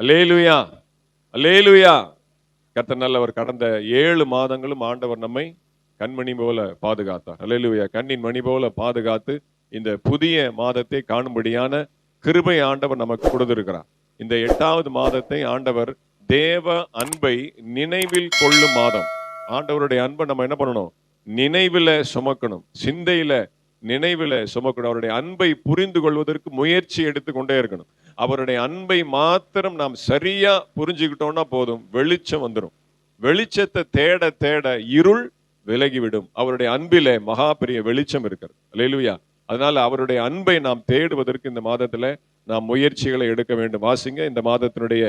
அல்லேலூயா, அல்லேலூயா. கர்த்தர் நல்லவர். கடந்த 7 மாதங்களும் ஆண்டவர் நம்மை கண்மணி போல பாதுகாத்தார். அல்லேலூயா. கண்ணின் மணி போல பாதுகாத்து இந்த புதிய மாதத்தை காணும்படியான கிருபை ஆண்டவர் நமக்கு கொடுத்திருக்கிறார். இந்த 8வது மாதத்தை ஆண்டவர் தேவ அன்பை நினைவில் கொள்ளும் மாதம். ஆண்டவருடைய அன்பை நம்ம என்ன பண்ணணும்? நினைவில் சுமக்கணும், சிந்தையில நினைவில் சுமக்கணும். அவருடைய அன்பை புரிந்து கொள்வதற்கு முயற்சி எடுத்து கொண்டே இருக்கணும். அவருடைய அன்பை மாத்திரம் நாம் சரியா புரிஞ்சுக்கிட்டோம்னா போதும், வெளிச்சம் வந்துடும். வெளிச்சத்தை தேட தேட இருள் விலகிவிடும். அவருடைய அன்பிலே மகா பெரிய வெளிச்சம் இருக்கிறது. அல்லேலூயா. அதனால அவருடைய அன்பை நாம் தேடுவதற்கு இந்த மாதத்துல நாம் முயற்சிகளை எடுக்க வேண்டும். வாசிங்க இந்த மாதத்தினுடைய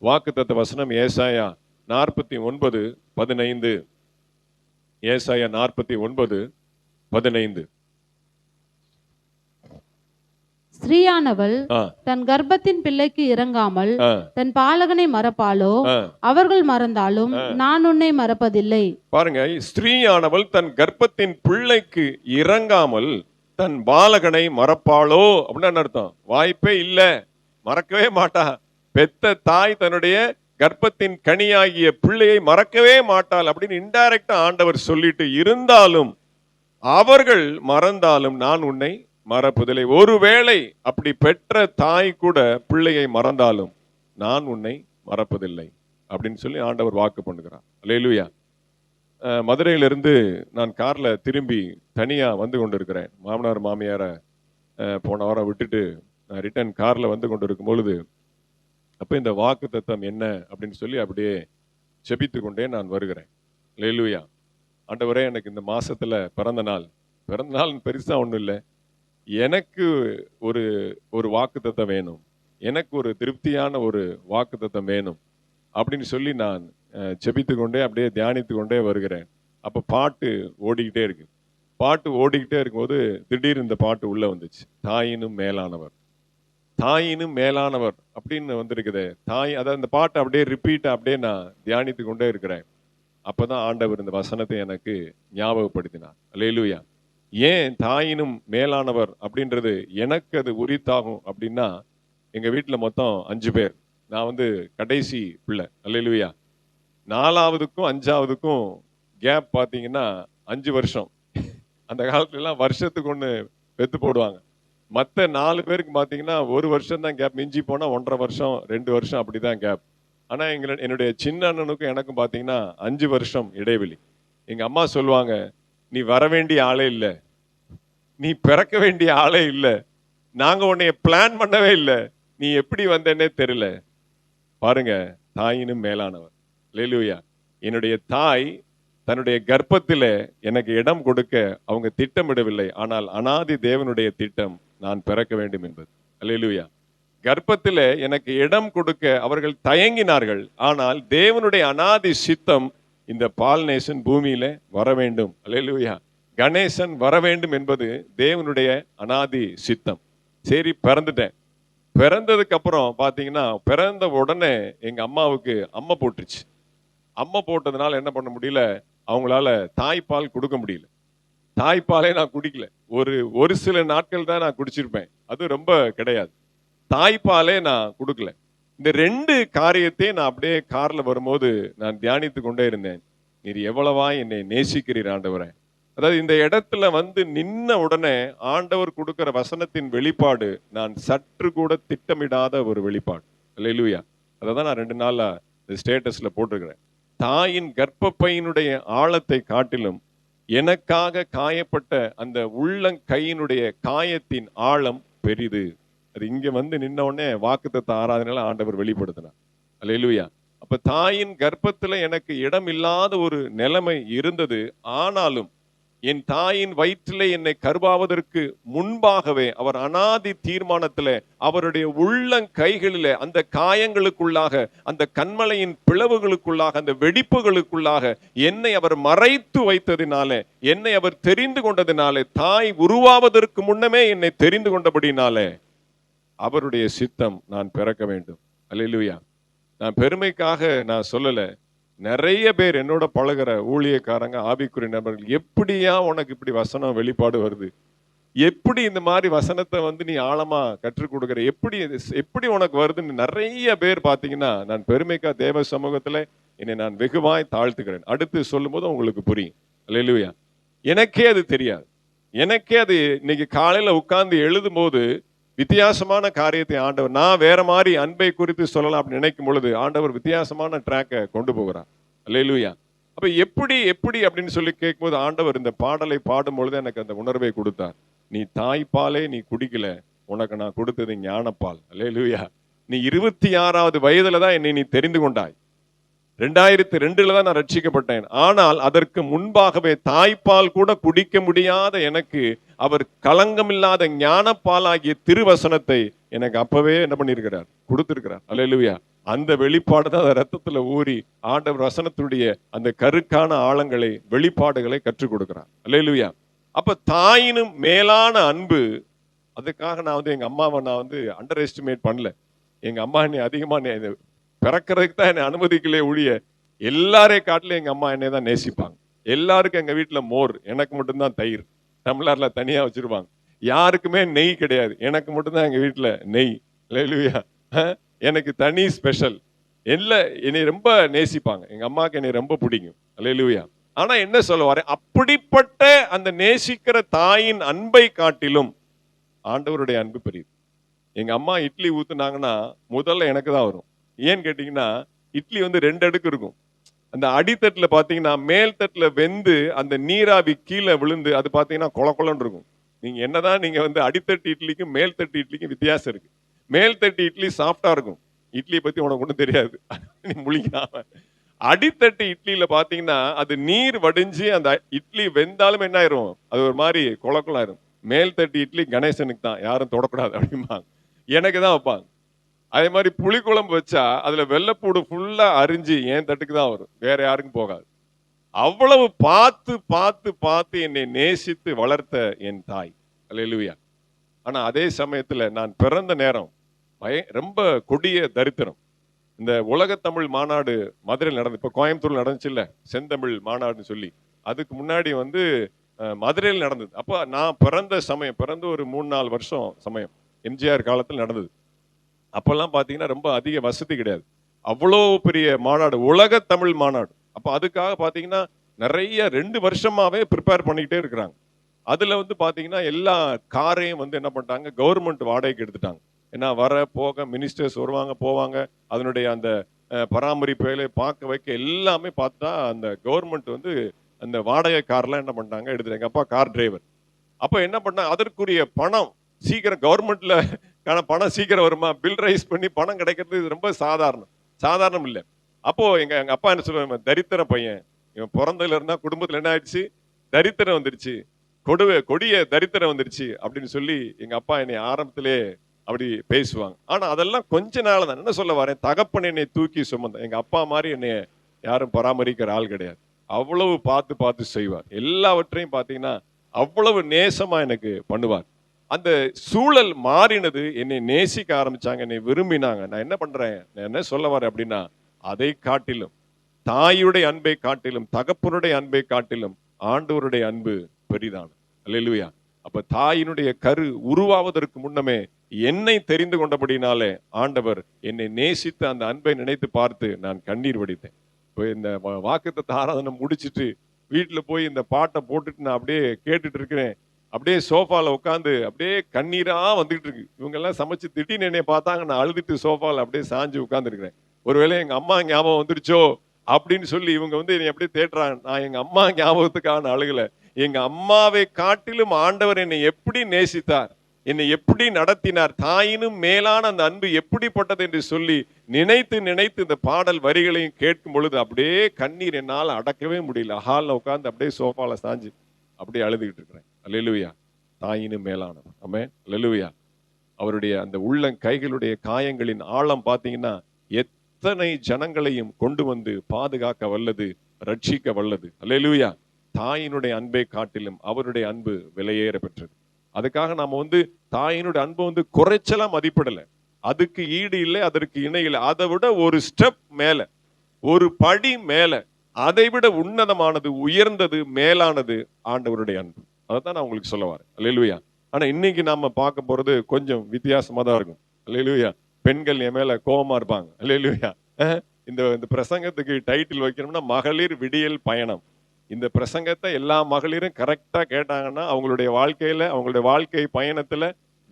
வாக்குத்தத்த வசனம் ஏசாயா 49:15. ஏசாயா 49:15. ஸ்திரீயானவள் தன் கர்ப்பத்தின் பிள்ளைக்கு இறங்காமல் தன் பாலகனை மறப்பாளோ? அவர்கள் மறந்தாலும் நான் உன்னை மறப்பதில்லை. பாருங்க, ஸ்திரீயானவள் தன் கர்ப்பத்தின் பிள்ளைக்கு இறங்காமல் தன் பாலகனை மறப்பாளோ அப்படின்னு அர்த்தம். வாய்ப்பே இல்ல, மறக்கவே மாட்டா. பெத்த தாய் தன்னுடைய கர்ப்பத்தின் கனியாகிய பிள்ளையை மறக்கவே மாட்டாள் அப்படின்னு இன்டைரக்டா ஆண்டவர் சொல்லிட்டு இருந்தாலும் அவர்கள் மறந்தாலும் நான் உன்னை மறப்பதில்லை. ஒருவேளை அப்படி பெற்ற தாய் கூட பிள்ளையை மறந்தாலும் நான் உன்னை மறப்பதில்லை அப்படின்னு சொல்லி ஆண்டவர் வாக்கு பண்ணுகிறார். அல்லேலூயா. மதுரையிலிருந்து நான் கார்ல திரும்பி தனியா வந்து கொண்டிருக்கிறேன். மாமனார் மாமியாரை போன வாரம் விட்டுட்டு நான் ரிட்டர்ன் கார்ல வந்து கொண்டிருக்கும் பொழுது அப்ப இந்த வாக்கு தத்தம் என்ன அப்படின்னு சொல்லி அப்படியே செபித்து கொண்டே நான் வருகிறேன். அல்லேலூயா. ஆண்டவரே, எனக்கு இந்த மாசத்துல பிறந்த நாள் பெருசா ஒன்றும் இல்லை, எனக்கு ஒரு வாக்குத்தத்தம் வேணும், எனக்கு ஒரு திருப்தியான ஒரு வாக்குத்தத்தம் வேணும் அப்படின்னு சொல்லி நான் செபித்து கொண்டே அப்படியே தியானித்து கொண்டே வருகிறேன். அப்போ பாட்டு ஓடிக்கிட்டே இருக்கு. பாட்டு ஓடிக்கிட்டே இருக்கும்போது திடீர் இந்த பாட்டு உள்ள வந்துச்சு. தாயினும் மேலானவர், தாயினும் மேலானவர் அப்படின்னு வந்திருக்குது. தாய், அதாவது இந்த பாட்டை அப்படியே ரிப்பீட்டா அப்படியே நான் தியானித்து கொண்டே இருக்கிறேன். அப்பதான் ஆண்டவர் இந்த வசனத்தை எனக்கு ஞாபகப்படுத்தினார். அல்லேலூயா. ஏன் தாயினும் மேலானவர் அப்படின்றது எனக்கு அது உரித்தாகும் அப்படின்னா, எங்க வீட்டுல மொத்தம் 5 பேர். நான் வந்து கடைசி பிள்ளை. அல்லேலூயா. 4வதுக்கும் 5வதுக்கும் கேப் பார்த்தீங்கன்னா 5 வருஷம். அந்த காலத்துல எல்லாம் வருஷத்துக்கு ஒன்று பெத்து போடுவாங்க. மற்ற 4 பேருக்கு பார்த்தீங்கன்னா 1 வருஷம் தான் கேப், மிஞ்சி போனா 1.5 வருஷம் 2 வருஷம் அப்படிதான் கேப். ஆனா என்னுடைய சின்ன அண்ணனுக்கும் எனக்கும் பார்த்தீங்கன்னா 5 வருஷம் இடைவெளி. எங்க அம்மா சொல்லுவாங்க, நீ வர வேண்டிய ஆளே இல்லை, நீ பிறக்க வேண்டிய ஆளே இல்லை, நாங்க உன்னைய பிளான் பண்ணவே இல்லை, நீ எப்படி வந்தேன்னே தெரியல. பாருங்க, தாயினும் மேலானவர். அல்லேலூயா. என்னுடைய தாய் தன்னுடைய கர்ப்பத்தில எனக்கு இடம் கொடுக்க அவங்க திட்டமிடவில்லை. ஆனால் அனாதி தேவனுடைய திட்டம் நான் பிறக்க வேண்டும் என்பது. அல்லேலூயா. கர்ப்பத்தில எனக்கு இடம் கொடுக்க அவர்கள் தயங்கினார்கள். ஆனால் தேவனுடைய அனாதி சித்தம் இந்த பால்நேசன் பூமியில வர வேண்டும். அல்லேலூயா. கணேசன் வர வேண்டும் என்பது தேவனுடைய அனாதி சித்தம். சரி, பிறந்துட்டேன். பிறந்ததுக்கு அப்புறம் பாத்தீங்கன்னா, பிறந்த உடனே எங்க அம்மாவுக்கு அம்மை போட்டுருச்சு. அம்மை போட்டதுனால என்ன பண்ண முடியல, அவங்களால தாய்ப்பால் கொடுக்க முடியல. தாய்ப்பாலே நான் குடிக்கல. ஒரு சில நாட்கள் தான் நான் குடிச்சிருப்பேன், அது ரொம்ப கிடையாது. தாய்ப்பாலே நான் கொடுக்கல. இந்த 2 காரியத்தையும் நான் அப்படியே கார்ல வரும்போது நான் தியானித்து கொண்டே இருந்தேன். நீர் எவ்வளவா என்னை நேசிக்கிறீர் ஆண்டவரே. அதாவது இந்த இடத்துல வந்து நின்ன உடனே ஆண்டவர் கொடுக்கிற வசனத்தின் வெளிப்பாடு நான் சற்று கூட திட்டமிடாத ஒரு வெளிப்பாடு. அல்லேலூயா. அதை தான் நான் 2 நாளா ஸ்டேட்டஸ்ல போட்டிருக்கிறேன். தாயின் கர்ப்பப்பையினுடைய ஆழத்தை காட்டிலும் எனக்காக காயப்பட்ட அந்த உள்ளங்கையினுடைய காயத்தின் ஆழம் பெரிது. அது இங்க வந்து நின்ன உடனே வாக்குத்தத்த ஆராதனையில ஆண்டவர் வெளிப்படுத்தினார். அல்லேலூயா. அப்ப தாயின் கர்ப்பத்துல எனக்கு இடம் இல்லாத ஒரு நிலைமை இருந்தது. ஆனாலும் என் தாயின் வயிற்றிலே என்னை கருவாவதற்கு முன்பாகவே அவர் அனாதி தீர்மானத்திலே அவருடைய உள்ளங்கைகளிலே அந்த காயங்களுக்குள்ளாக, அந்த கண்மலையின் பிளவுகளுக்குள்ளாக, அந்த வெடிப்புகளுக்குள்ளாக என்னை அவர் மறைத்து வைத்ததினாலே, என்னை அவர் தெரிந்து கொண்டதினாலே, தாய் உருவாவதற்கு முன்னமே என்னை தெரிந்து கொண்டபடினாலே அவருடைய சித்தம் நான் பிறக்க வேண்டும். அல்லேலூயா. நான் பெருமைக்காக நான் சொல்லல. நிறைய பேர் என்னோட பழகிற ஊழியக்காரங்க, ஆவிக்குரிய நபர்கள், எப்படியா உனக்கு இப்படி வசனம் வெளிப்பாடு வருது, எப்படி இந்த மாதிரி வசனத்தை வந்து நீ ஆழமா கற்றுக் கொடுக்குற, எப்படி உனக்கு வருதுன்னு நிறைய பேர் பாத்தீங்கன்னா, நான் பெருமைக்கா தேவ சமூகத்துல என்னை நான் வெகுவாய் தாழ்த்துக்கிறேன். அடுத்து சொல்லும் போது உங்களுக்கு புரியும். அல்லேலூயா. எனக்கே அது தெரியாது. எனக்கே அது இன்னைக்கு காலையில உட்கார்ந்து எழுதும் போது வித்தியாசமான காரியத்தை ஆண்டவர், நான் வேற மாதிரி அன்பை குறித்து சொல்லலாம் அப்படின்னு நினைக்கும் பொழுது ஆண்டவர் வித்தியாசமான ட்ராக்கை கொண்டு போகிறார். அல்லேலூயா. அப்ப எப்படி அப்படின்னு சொல்லி கேட்கும்போது ஆண்டவர் இந்த பாடலை பாடும் பொழுது எனக்கு அந்த உணர்வை கொடுத்தார். நீ தாய்ப்பாலே நீ குடிக்கல, உனக்கு நான் கொடுத்தது ஞானப்பால். அல்லேலூயா. நீ 26வது வயதுல தான் என்னை நீ தெரிந்து கொண்டாய். 2002 தான் நான் ரட்சிக்கப்பட்டேன். ஆனால் அதற்கு முன்பாகவே தாய்ப்பால் கூட குடிக்க முடியாத எனக்கு அவர் களங்கமில்லாத ஞானப்பால் ஆகிய திருவசனத்தை எனக்கு அப்பவே என்ன பண்ணியிருக்கிறார், கொடுத்திருக்கிறார். அல்லேலூயா. அந்த வெளிப்பாடு தான் ரத்தத்துல ஊறி ஆண்டவர் வசனத்துடைய அந்த கருக்கான ஆழங்களை, வெளிப்பாடுகளை கற்றுக் கொடுக்கிறார். அல்லேலூயா. அப்ப தாயினும் மேலான அன்பு. அதுக்காக நான் வந்து எங்க அம்மாவை நான் வந்து அண்டர் எஸ்டிமேட் பண்ணல. எங்க அம்மா என்னை அதிகமா பிறக்கிறதுக்கு தான் என்னை அனுமதிக்கலே ஒழிய எல்லாரே காட்டிலும் எங்க அம்மா என்னை தான் நேசிப்பாங்க. எல்லாருக்கும் எங்க வீட்டுல மோர், எனக்கு மட்டும்தான் தயிர் டம்ளர்ல தனியா வச்சிருப்பாங்க. யாருக்குமே நெய் கிடையாது, எனக்கு மட்டும்தான் எங்க வீட்டுல நெய். அல்லேலூயா. எனக்கு தனி ஸ்பெஷல். என்னை ரொம்ப நேசிப்பாங்க. எங்க அம்மாவுக்கு என்னை ரொம்ப பிடிக்கும். அல்லேலூயா. ஆனா என்ன சொல்ல வரேன், அப்படிப்பட்ட அந்த நேசிக்கிற தாயின் அன்பை காட்டிலும் ஆண்டவருடைய அன்பு பெரியது. எங்க அம்மா இட்லி ஊத்துனாங்கன்னா முதல்ல எனக்கு தான் வரும். ஏன்னு கேட்டீங்கன்னா, இட்லி வந்து 2 அடுக்கு இருக்கும். அந்த அடித்தட்டுல பாத்தீங்கன்னா மேல் தட்டுல வெந்து அந்த நீராவி கீழே விழுந்து அது பாத்தீங்கன்னா கொல கொலன்னு இருக்கும். நீங்க என்னதான் நீங்க வந்து அடித்தட்டு இட்லிக்கும் மேல் தட்டு இட்லிக்கும் வித்தியாசம் இருக்கு. மேல் தட்டு இட்லி சாஃப்டா இருக்கும். இட்லியை பத்தி உனக்கு ஒன்றும் தெரியாது, நீ முழிக்காம. அடித்தட்டு இட்லியில பாத்தீங்கன்னா அது நீர் வடிஞ்சு அந்த இட்லி வெந்தாலும் என்ன ஆயிரும், அது ஒரு மாதிரி குளக்குளாயிரும். மேல் தட்டு இட்லி கணேசனுக்கு தான், யாரும் தொடக்கூடாது அப்படிம்பாங்க. எனக்கு தான் வைப்பாங்க. அதே மாதிரி புளிக்குழம்பு வச்சா அதுல வெள்ளைப்பூடு ஃபுல்லா அரிஞ்சு என் தட்டுக்கு தான் வரும், வேற யாருக்கும் போகாது. அவ்வளவு பார்த்து பார்த்து பார்த்து என்னை நேசித்து வளர்த்த என் தாய். அல்லேலூயா. ஆனா அதே சமயத்துல நான் பிறந்த நேரம் ரொம்ப கொடிய தரித்திரம். இந்த உலக தமிழ் மாநாடு மதுரையில் நடந்து, இப்ப கோயம்புத்தூர்ல நடந்துச்சு இல்ல செந்தமிழ் மாநாடுன்னு சொல்லி, அதுக்கு முன்னாடி வந்து மதுரையில் நடந்தது. அப்ப நான் பிறந்த சமயம், பிறந்து ஒரு 3-4 வருஷம் சமயம் எம்ஜிஆர் காலத்தில் நடந்தது. அப்பெல்லாம் பாத்தீங்கன்னா ரொம்ப அதிக வசதி கிடையாது. அவ்வளோ பெரிய மாநாடு, உலக தமிழ் மாநாடு. அப்ப அதுக்காக பாத்தீங்கன்னா நிறைய 2 வருஷமாவே ப்ரிப்பேர் பண்ணிக்கிட்டே இருக்கிறாங்க. அதுல வந்து பாத்தீங்கன்னா எல்லா காரையும் வந்து என்ன பண்ணிட்டாங்க, கவர்மெண்ட் வாடகைக்கு எடுத்துட்டாங்க. ஏன்னா வர போக மினிஸ்டர்ஸ் வருவாங்க போவாங்க, அதனுடைய அந்த பராமரிப்புகளை பார்க்க வைக்க எல்லாமே பார்த்தா அந்த கவர்மெண்ட் வந்து அந்த வாடகை கார்லாம் என்ன பண்ணாங்க எடுத்துட்டாங்க. எங்க அப்பா கார் டிரைவர். அப்ப என்ன பண்ணாங்க, அதற்குரிய பணம் சீக்கிரம் கவர்மெண்ட்ல பணம் சீக்கிரம் வருமா, பில் ரைஸ் பண்ணி பணம் கிடைக்கிறது இது ரொம்ப சாதாரணம் இல்லை. அப்போ எங்க அப்பா என்ன சொல்லுவாங்க, தரித்திர பையன் இவன் பிறந்ததுல இருந்தா குடும்பத்துல என்ன ஆயிடுச்சு, தரித்திரம் வந்துருச்சு, கொடிய தரித்திரம் வந்துருச்சு அப்படின்னு சொல்லி எங்க அப்பா என்னை ஆரம்பத்திலே அப்படி பேசுவாங்க. ஆனா அதெல்லாம் கொஞ்ச நாள் தான். என்ன சொல்ல வரேன், தகப்பன் என்னை தூக்கி சுமந்த எங்க அப்பா மாதிரி என்னை யாரும் பராமரிக்கிற ஆள் கிடையாது. அவ்வளவு பார்த்து பார்த்து செய்வார். எல்லாவற்றையும் பார்த்தீங்கன்னா அவ்வளவு நேசமா எனக்கு பண்ணுவார். அந்த சூழல் மாறினது, என்னை நேசிக்க ஆரம்பிச்சாங்க, என்னை விரும்பினாங்க. நான் என்ன பண்றேன், நான் என்ன சொல்ல வரேன் அப்படின்னா, அதை காட்டிலும் தாயுடைய அன்பை காட்டிலும் தகப்பனுடைய அன்பை காட்டிலும் ஆண்டவருடைய அன்பு பெரிதானது. அல்லேலூயா. அப்ப தாயினுடைய கரு உருவாவதற்கு முன்னமே என்னை தெரிந்து கொண்டபடினாலே ஆண்டவர் என்னை நேசித்த அந்த அன்பை நினைத்து பார்த்து நான் கண்ணீர் வடித்தேன். இப்போ இந்த வாக்குத்தத்த ஆராதனை முடிச்சுட்டு வீட்டுல போய் இந்த பாட்டை போட்டுட்டு நான் அப்படியே கேட்டுட்டு இருக்கிறேன். அப்படியே சோஃபால உட்காந்து அப்படியே கண்ணீரா வந்துகிட்டு இருக்கு. இவங்க எல்லாம் சமைச்சு திடீர்னு என்னைய பார்த்தாங்க, நான் அழுதுட்டு சோஃபால அப்படியே சாஞ்சு உட்கார்ந்து இருக்கிறேன். ஒருவேளை எங்க அம்மா ஞாபகம் வந்துருச்சோ அப்படின்னு சொல்லி இவங்க வந்து என்னை அப்படியே தேட்டுறாங்க. நான் எங்க அம்மா ஞாபகத்துக்கான அழுகல, எங்க அம்மாவை காட்டிலும் ஆண்டவர் என்னை எப்படி நேசித்தார், என்னை எப்படி நடத்தினார், தாயினும் மேலான அந்த அன்பு எப்படிப்பட்டது என்று சொல்லி நினைத்து நினைத்து இந்த பாடல் வரிகளையும் கேட்கும் பொழுது அப்படியே கண்ணீர் என்னால் அடக்கவே முடியல. ஹாலில் உட்காந்து அப்படியே சோஃபால சாஞ்சு அப்படியே அழுதுகிட்டு இருக்கிறேன். அல்லேலூயா. தாயினும் மேலானவர். ஆமென். அல்லேலூயா. அவருடைய அந்த உள்ளங்கைகளுடைய காயங்களின் ஆழம் பார்த்தீங்கன்னா எத்தனை ஜனங்களையும் கொண்டு வந்து பாதுகாக்க வல்லது, ரட்சிக்க வல்லது. அல்லேலூயா. தாயினுடைய அன்பை காட்டிலும் அவருடைய அன்பு விலையேற பெற்றது. அதுக்காக நாம வந்து தாயினுடைய அன்பை வந்து குறைச்சலா மதிப்பிடல. அதுக்கு ஈடு இல்லை, அதற்கு இணை இல்லை. அதை விட ஒரு ஸ்டெப் மேல, ஒரு படி மேல, அதை விட உன்னதமானது, உயர்ந்தது, மேலானது ஆண்டவருடைய அன்பு. அதைத்தான் நான் உங்களுக்கு சொல்ல வரேன். அல்லேலூயா. ஆனா இன்னைக்கு நாம பார்க்க போறது கொஞ்சம் வித்தியாசமா தான் இருக்கும். அல்லேலூயா. பெண்கள் என் மேல கோபமா இருப்பாங்க. அல்லேலூயா. இந்த பிரசங்கத்துக்கு டைட்டில் வைக்கணும்னா மகளிர் விடியல் பயணம். இந்த பிரசங்கத்தை எல்லா மகளிரும் கரெக்டா கேட்டாங்கன்னா அவங்களுடைய வாழ்க்கையில, அவங்களுடைய வாழ்க்கை பயணத்துல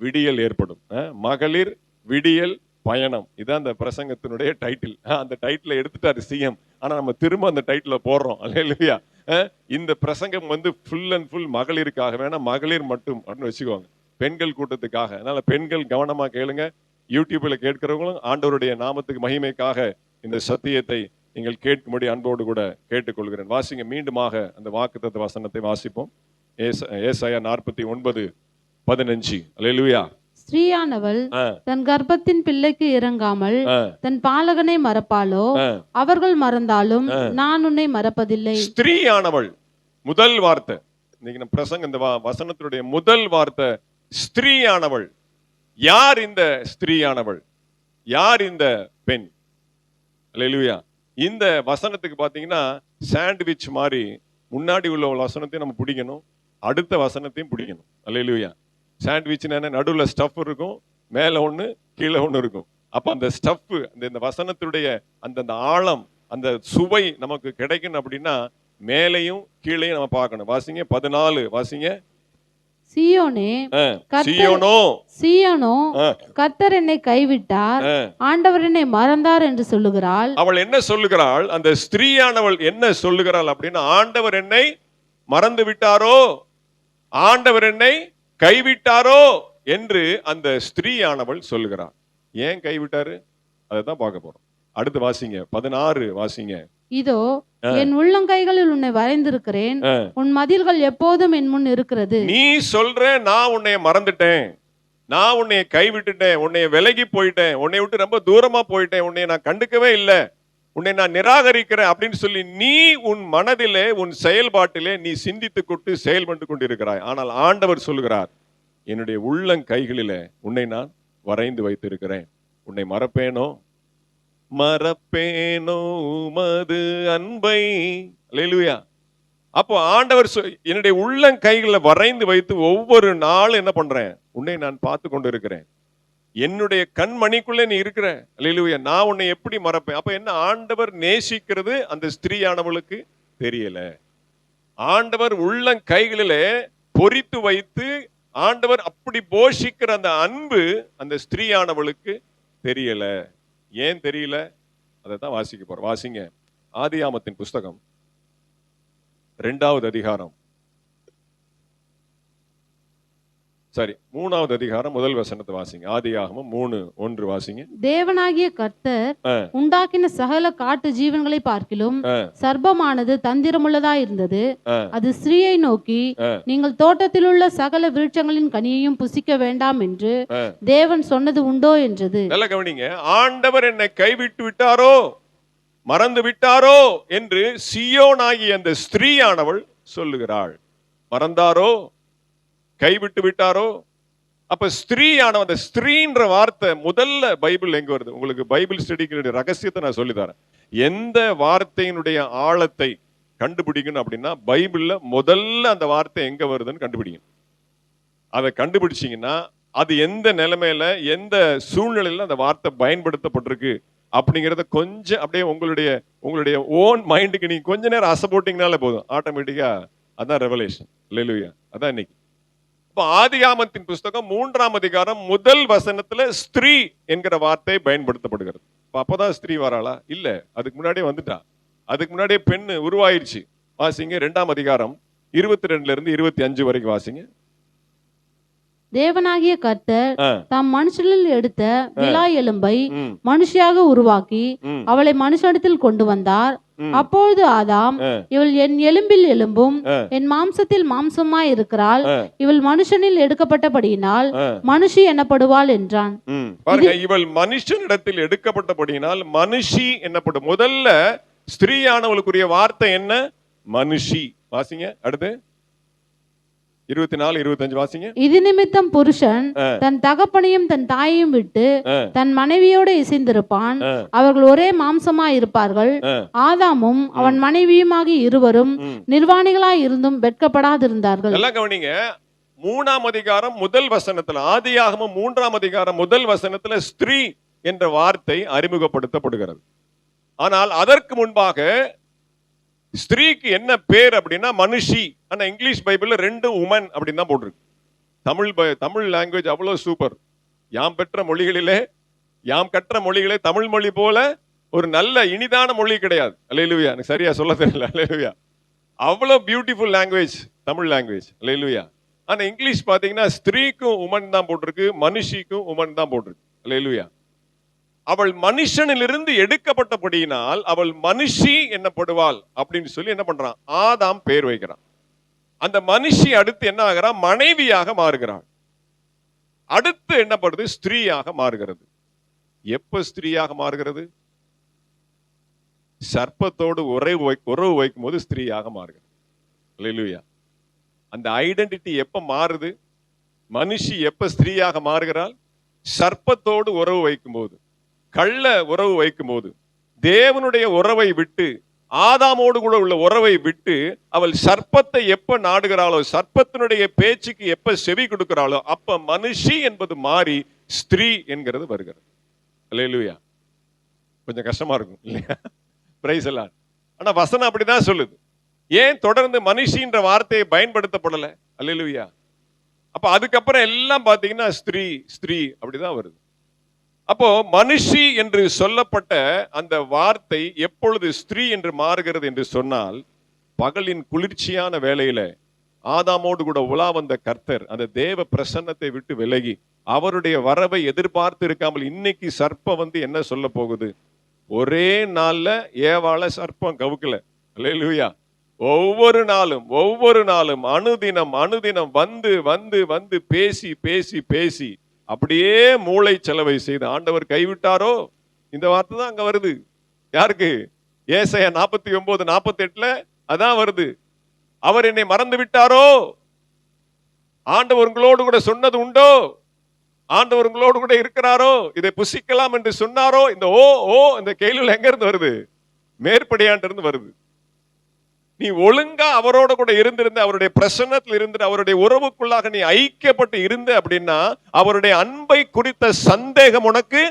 விடியல் ஏற்படும். மகளிர் விடியல் பயணம், இதான் அந்த பிரசங்கத்தினுடைய டைட்டில். அந்த டைட்டிலை எடுத்துட்டாரு சிஎம். ஆனா நம்ம திரும்ப அந்த டைட்டில போடுறோம். அல்லேலூயா. இந்த பிரசங்கம் ஃபுல் அண்ட் ஃபுல் மகளிருக்காக, வேணா மகளிர் மட்டும் அப்படின்னு வச்சுக்கோங்க, பெண்கள் கூட்டத்துக்காக. அதனால பெண்கள் கவனமா கேளுங்க. யூடியூப்ல கேட்கிறவங்களும் ஆண்டவருடைய நாமத்துக்கு மகிமைக்காக இந்த சத்தியத்தை நீங்கள் கேட்கும்படி அன்போடு கூட கேட்டுக்கொள்கிறேன். வாசிங்க மீண்டுமாக அந்த வாக்குத்தத்த வசனத்தை வாசிப்போம். ஏசாயா 49:15. அல்லேலூயா. ஸ்திரீயானவள் தன் கர்ப்பத்தின் பிள்ளைக்கு இறங்காமல் தன் பாலகனை மறப்பாளோ? அவர்கள் மறந்தாலும் நான் உன்னை மறப்பதில்லை. ஸ்திரீயானவள், முதல் வார்த்தை இன்னைக்கு நம்ம பிரசங்க, இந்த வசனத்தினுடைய முதல் வார்த்தை ஸ்திரீயானவள். யார் இந்த ஸ்திரீயானவள்? யார் இந்த பெண்? அல்லேலூயா. இந்த வசனத்துக்கு பாத்தீங்கன்னா சாண்ட்விச் மாதிரி முன்னாடி உள்ள வசனத்தையும் நம்ம பிடிக்கணும், அடுத்த வசனத்தையும் பிடிக்கணும். அல்லேலூயா. சாண்ட்விச்னா நடுவில் ஸ்டஃப் இருக்கும், மேல ஒண்ணு கீழே ஒண்ணு இருக்கும். அப்ப அந்த ஸ்டஃப், இந்த வசனத்துடைய அந்த ஆழம், அந்த சுவை நமக்கு கிடைக்கணும் அப்படின்னா மேலையும் கீழையும் நம்ம பார்க்கணும். வாசிங்க 14 வாசிங்க. சீயோனே, சீயோனோ, கர்த்தர் என்னை கைவிட்டார், ஆண்டவர் என்னை மறந்தார் என்று சொல்லுகிறாள். அவள் என்ன சொல்லுகிறாள்? அந்த ஸ்திரீயானவள் என்ன சொல்லுகிறாள் அப்படின்னா, ஆண்டவர் என்னை மறந்து விட்டாரோ, ஆண்டவர் என்னை கைவிட்டாரோ என்று அந்த ஸ்திரீயானவள் சொல்லுகிறாள். ஏன் கைவிட்டாரு? அதைத்தான் பார்க்க போறோம். அடுத்து வாசிங்க 16 வாசிங்க. இதோ என் உள்ளங்கைகளில் உன்னை வரைந்திருக்கிறேன், உன் மதில்கள் எப்போதும் என் முன் இருக்கிறது. நீ சொல்ற நான் உன்னை மறந்துட்டேன், நான் உன்னை கைவிட்டுட்டேன், உன்னை விலகி போயிட்டேன், உன்னை விட்டு ரொம்ப தூரமா போயிட்டேன், உன்னை நான் கண்டுக்கவே இல்லை, உன்னை நான் நிராகரிக்கிறேன் அப்படின்னு சொல்லி நீ உன் மனதிலே, உன் செயல்பாட்டிலே நீ சிந்தித்து கொண்டு செயல்பட்டு கொண்டிருக்கிறாய். ஆனால் ஆண்டவர் சொல்லுகிறார், என்னுடைய உள்ளங்கைகளிலே உன்னை நான் வரைந்து வைத்திருக்கிறேன். உன்னை மறப்பேனோ மது அன்பை. அல்லேலூயா. அப்போ ஆண்டவர் என்னுடைய உள்ளங்கைகளில் வரைந்து வைத்து ஒவ்வொரு நாளும் என்ன பண்றேன்? உன்னை நான் பார்த்து கொண்டு இருக்கிறேன். என்னுடைய கண்மணிக்குள்ளே நீ இருக்கிற. அல்லேலூயா. நான் உன்னை எப்படி மறப்பேன்? அப்ப என்ன? ஆண்டவர் நேசிக்கிறது அந்த ஸ்திரீயானவளுக்கு தெரியல. ஆண்டவர் உள்ளங்கைகளிலே பொறித்து வைத்து ஆண்டவர் அப்படி போஷிக்கிற அந்த அன்பு அந்த ஸ்திரீயானவளுக்கு தெரியல. ஏன் தெரியல? அதை தான் வாசிக்க போறோம். வாசிங்க ஆதியாகமத்தின் புஸ்தகம் 2வது அதிகாரம், 3வது அதிகாரம் முதல் வசனத்தை வாசிங்க. ஆதியாகமம் 3:1 வாசிங்க. தேவனாகிய கர்த்தர் உண்டாக்கின சகல காட்டு ஜீவன்களை பார்க்கிலும் சர்ப்பமானது தந்திரமுள்ளதா இருந்தது. அது ஸ்திரீயை நோக்கி, நீங்கள் தோட்டத்தில் உள்ள சகல விருட்சங்களின் கனியையும் புசிக்க வேண்டாம் என்று தேவன் சொன்னது உண்டோ என்றது. நல்ல கவனிங்க. ஆண்டவர் என்னை கைவிட்டு விட்டாரோ, மறந்து விட்டாரோ என்று சீயோனாகிய அந்த ஸ்திரீயானவள் சொல்லுகிறாள். மறந்தாரோ, கைவிட்டு விட்டாரோ? அப்ப ஸ்திரீயானவள், அந்த ஸ்திரீன்ற வார்த்தை முதல்ல பைபிள் எங்க வருது? உங்களுக்கு பைபிள் ஸ்டடிக்கு ரகசியத்தை நான் சொல்லி தரேன். எந்த வார்த்தையினுடைய ஆழத்தை கண்டுபிடிக்கணும் அப்படின்னா, பைபிள்ல முதல்ல அந்த வார்த்தை எங்க வருதுன்னு கண்டுபிடிக்கணும். அதை கண்டுபிடிச்சீங்கன்னா அது எந்த நிலைமையில, எந்த சூழ்நிலையில அந்த வார்த்தை பயன்படுத்தப்பட்டிருக்கு அப்படிங்கிறத கொஞ்சம் அப்படியே உங்களுடைய ஓன் மைண்டுக்கு நீங்க கொஞ்ச நேரம் அசை போட்டீங்கனாலே போதும், ஆட்டோமேட்டிக்கா அதான் ரெவலேஷன். அல்லேலூயா. அதான் இன்னைக்கு. இப்ப ஆதியாகமத்தின் புஸ்தகம் 3ஆம் அதிகாரம் முதல் வசனத்துல ஸ்திரீ என்கிற வார்த்தை பயன்படுத்தப்படுகிறது. அப்பதான் ஸ்திரீ வராளா? இல்ல, அதுக்கு முன்னாடியே வந்துட்டா. அதுக்கு முன்னாடியே பெண்ணு உருவாயிருச்சு. வாசிங்க 2ஆம் அதிகாரம் 22 இருந்து 25 வரைக்கும் வாசிங்க. தேவனாகிய கர்த்தர் தாம் மனுஷனில் எடுத்த விலா எலும்பை மனுஷியாக உருவாக்கி அவளை மனுஷனிடத்தில் கொண்டு வந்தார். அப்பொழுது ஆதாம், இவள் என் எலும்பில் எலும்பும் என் மாம்சத்தில் மாம்சமாய் இருக்கிறாள், இவள் மனுஷனில் எடுக்கப்பட்டபடியினால் மனுஷி எனப்படுவாள் என்றான். பாருங்க, இவள் மனுஷனிடத்தில் எடுக்கப்பட்டபடியினால் மனுஷி என்னப்படும். முதல்ல ஸ்திரீயானவளுக்குரிய வார்த்தை என்ன? மனுஷி. வாசிங்க அடுத்து 24, 25 வாசிங்க. இது நிமித்தம் புருஷன் தன் தகப்பனையும் தன் தாயையும் விட்டு தன் மனைவியோடு இசைந்திருப்பான், அவர்கள் ஒரே மாம்சமாய் இருப்பார்கள். ஆதாமும் அவன் மனைவியுமாகி இருவரும் நிர்வாணிகளாய் இருந்தும் வெட்கப்படாதிருந்தார்கள். எல்லாம் கவனிங்க. 3ஆம் அதிகாரம் முதல் வசனத்துல, ஆதியாகமம் 3ஆம் அதிகாரம் முதல் வசனத்துல ஸ்திரீ என்ற வார்த்தை அறிமுகப்படுத்தப்படுகிறது. ஆனால் அதற்கு முன்பாக ஸ்திரீக்கு என்ன பேர் அப்படின்னா மனுஷி. ஆனா இங்கிலீஷ் பைபிள்ல 2 உமன் அப்படின்னு தான் போட்டிருக்கு. தமிழ் லாங்குவேஜ் அவ்வளவு சூப்பர். யாம் பெற்ற மொழிகளிலே, யாம் கற்ற மொழிகளே தமிழ் மொழி போல ஒரு நல்ல இனிதான மொழி கிடையாது. அல்லேலூயா. எனக்கு சரியா சொல்ல தெரியல. அல்லேலூயா. அவ்வளவு பியூட்டிஃபுல் லாங்குவேஜ் தமிழ் லாங்குவேஜ். அல்லேலூயா. ஆனா இங்கிலீஷ் பாத்தீங்கன்னா ஸ்திரீக்கும் உமன் தான் போட்டிருக்கு, மனுஷிக்கும் உமன் தான் போட்டிருக்கு. அல்லேலூயா. அவள் மனுஷனிலிருந்து எடுக்கப்பட்டபடியினால் அவள் மனுஷி என்னப்படுவாள் அப்படின்னு சொல்லி என்ன பண்றான், ஆதாம் பேர் வைக்கிறான். அந்த மனுஷி அடுத்து என்ன ஆகிறான், மனைவியாக மாறுகிறாள். அடுத்து என்னப்படுது, ஸ்திரீயாக மாறுகிறது. எப்ப ஸ்திரீயாக மாறுகிறது, சர்ப்பத்தோடு உறவு வைக்கும் போது ஸ்திரீயாக மாறுகிறது. அல்லேலூயா. அந்த ஐடென்டிட்டி எப்ப மாறுது, மனுஷி எப்ப ஸ்திரீயாக மாறுகிறாள், சர்ப்பத்தோடு உறவு வைக்கும் போது, கள்ள உறவு வைக்கும் போது, தேவனுடைய உறவை விட்டு, ஆதாமோடு கூட உள்ள உறவை விட்டு அவள் சர்ப்பத்தை எப்ப நாடுகிறாளோ, சர்ப்பத்தினுடைய பேச்சுக்கு எப்ப செவி கொடுக்கிறாளோ, அப்ப மனுஷி என்பது மாறி ஸ்திரீ என்கிறது வருகிறது. அல்லேலூயா. கொஞ்சம் கஷ்டமா இருக்கும் இல்லையா? பிரைஸ் எல்லாம். ஆனா வசனம் அப்படிதான் சொல்லுது. ஏன் தொடர்ந்து மனுஷின்ற வார்த்தையை பயன்படுத்தப்படல? அல்லேலூயா. அப்ப அதுக்கப்புறம் எல்லாம் பாத்தீங்கன்னா ஸ்திரீ ஸ்திரீ அப்படிதான் வருது. அப்போ மனுஷி என்று சொல்லப்பட்ட அந்த வார்த்தை எப்பொழுது ஸ்திரீ என்று மாறுகிறது என்று சொன்னால், பகலின் குளிர்ச்சியான வேளையில ஆதாமோடு கூட உலா வந்த கர்த்தர் அந்த தேவ பிரசன்னத்தை விட்டு விலகி அவருடைய வரவை எதிர்பார்த்து இருக்காமல், இன்னைக்கு சர்ப்பம் வந்து என்ன சொல்ல போகுது, ஒரே நாள்ல ஏவாள சர்ப்பம் கவுக்கல. அல்லேலூயா. ஒவ்வொரு நாளும் அனுதினம் வந்து வந்து வந்து பேசி பேசி பேசி அப்படியே மூளை செலவை செய்து ஆண்டவர் கைவிட்டாரோ, இந்த வார்த்தை தான் அங்க வருது. யாருக்கு? ஏசாயா 49:48 அதான் வருது. அவர் என்னை மறந்து விட்டாரோ, ஆண்டவர் உங்களோடு கூட சொன்னது உண்டோ, ஆண்டவர் உங்களோடு கூட இருக்கிறாரோ, இதை புசிக்கலாம் என்று சொன்னாரோ. இந்த இந்த கேள்வியில் எங்க இருந்து வருது? மேற்படியாண்டு இருந்து வருது. நீ ஒழுங்கா அவரோட கூட இருந்திருந்த, அவருடைய பிரசன்னத்தில் இருந்து, அவருடைய உறவுக்குள்ளாக நீ ஐக்கியப்பட்டு இருந்த அப்படின்னா அவருடைய அன்பை குறித்த சந்தேகம் உனக்கு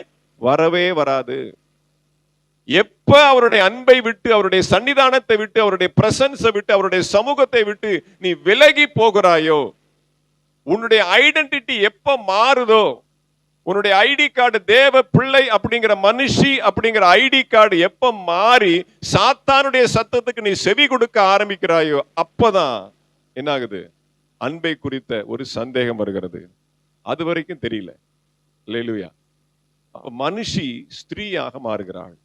வரவே வராது. எப்ப அவருடைய அன்பை விட்டு, அவருடைய சன்னிதானத்தை விட்டு, அவருடைய பிரசன்ஸை விட்டு, அவருடைய சமூகத்தை விட்டு நீ விலகி போகிறாயோ, உன்னுடைய ஐடென்டிட்டி எப்ப மாறுதோ, உன்னுடைய ஐடி கார்டு தேவ பிள்ளை அப்படிங்கிற மனுஷி அப்படிங்கிற ஐடி கார்டு எப்ப மாறி சாத்தானுடைய சத்தத்துக்கு நீ செவி கொடுக்க ஆரம்பிக்கிறாயோ, அப்பதான் என்ன ஆகுது, அன்பை குறித்த ஒரு சந்தேகம் வருகிறது. அது வரைக்கும் தெரியல. அல்லேலூயா. மனுஷி ஸ்திரீயாக மாறுகிறாள்.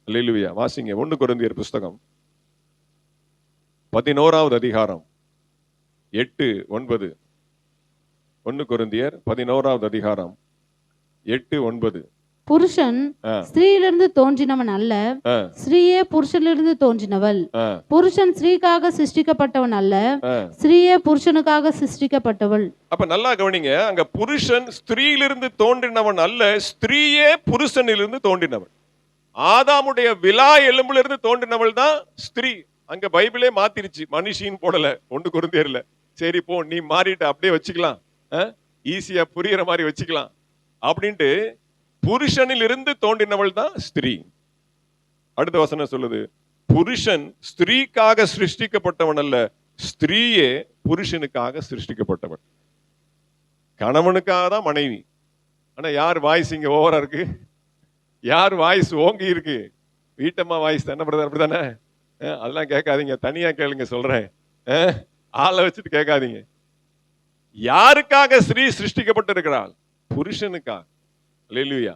அல்லேலூயா. வாசிங்க 1 கொரிந்தியர் புஸ்தகம் 11வது அதிகாரம் 8-9. 1 கொரிந்தியர் 11வது அதிகாரம் 8-9. புருஷன் ஸ்திரீயிலிருந்து தோன்றினவன் அல்ல, ஸ்திரீயே புருஷனிலிருந்து தோன்றினவள். புருஷன் ஸ்திரீக்காக சிருஷ்டிக்கப்பட்டவன் அல்ல, ஸ்திரீயே புருஷனுக்காக சிருஷ்டிக்கப்பட்டவள். அப்ப நல்லா கவனிங்க, அங்க புருஷன் ஸ்திரீயிலிருந்து தோன்றினவன் அல்ல, ஸ்திரீயே புருஷனிலிருந்து தோன்றினவள். ஆதாமுடைய விலா எலும்பிலிருந்து தோன்றினவள் தான் ஸ்திரீ. அங்க பைபிளே மாத்திருச்சு, மனுஷின்னு போடல 1 கொரிந்தியர்ல. சரி போ, நீ மாறிட்ட, அப்படியே வச்சுக்கலாம், ஈஸியா புரியுற மாதிரி வச்சுக்கலாம் அப்படின்ட்டு புருஷனில் இருந்து தோன்றினவள் தான் ஸ்திரீ. அடுத்த வசனம் சொல்லுது, புருஷன் ஸ்திரீக்காக சிருஷ்டிக்கப்பட்டவன் அல்ல, ஸ்திரீயே புருஷனுக்காக சிருஷ்டிக்கப்பட்டவன். கணவனுக்காக தான் மனைவி. ஆனா யார் வாய்ஸ் இங்க ஓவரா இருக்கு? யார் வாய்ஸ் ஓங்கி இருக்கு? வீட்டம்மா வாய்ஸ் தானே பிரதர், அப்படித்தானே? அதெல்லாம் கேட்காதீங்க, தனியா கேளுங்க சொல்றேன். ஆளை வச்சுட்டு கேட்காதீங்க. யாருக்காக ஸ்திரீ சிருஷ்டிக்கப்பட்டு இருக்கிறாள்? புருஷனுக்காக. அல்லேலூயா.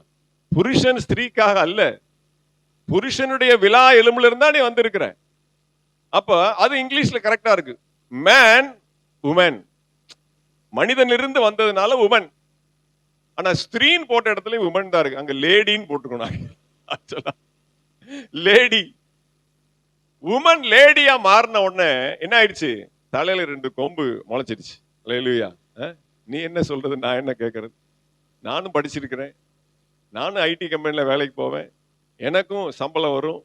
புருஷன் ஸ்திரீக்காக அல்ல. புருஷனுடைய விலா எலும்புல இருந்தா நீ வந்திருக்கிற. அப்ப அது இங்கிலீஷ்ல கரெக்டா இருக்கு. மேன் உமன், மனிதனிலிருந்து வந்ததுனால உமன். ஆனா ஸ்திரீன் போட்ட இடத்துல உமன் தான் இருக்கு. அங்க லேடின்னு போட்டுக்கணும். லேடி உமன் லேடியா மாறின உடனே என்ன ஆயிடுச்சு? தலையில 2 கொம்பு முளைச்சிருச்சு. அல்லேலூயா. நீ என்ன சொல்றது, நான் என்ன கேட்கறது? நானும் படிச்சிருக்கிறேன், நானும் ஐடி கம்பெனில வேலைக்கு போவேன், எனக்கும் சம்பளம் வரும்,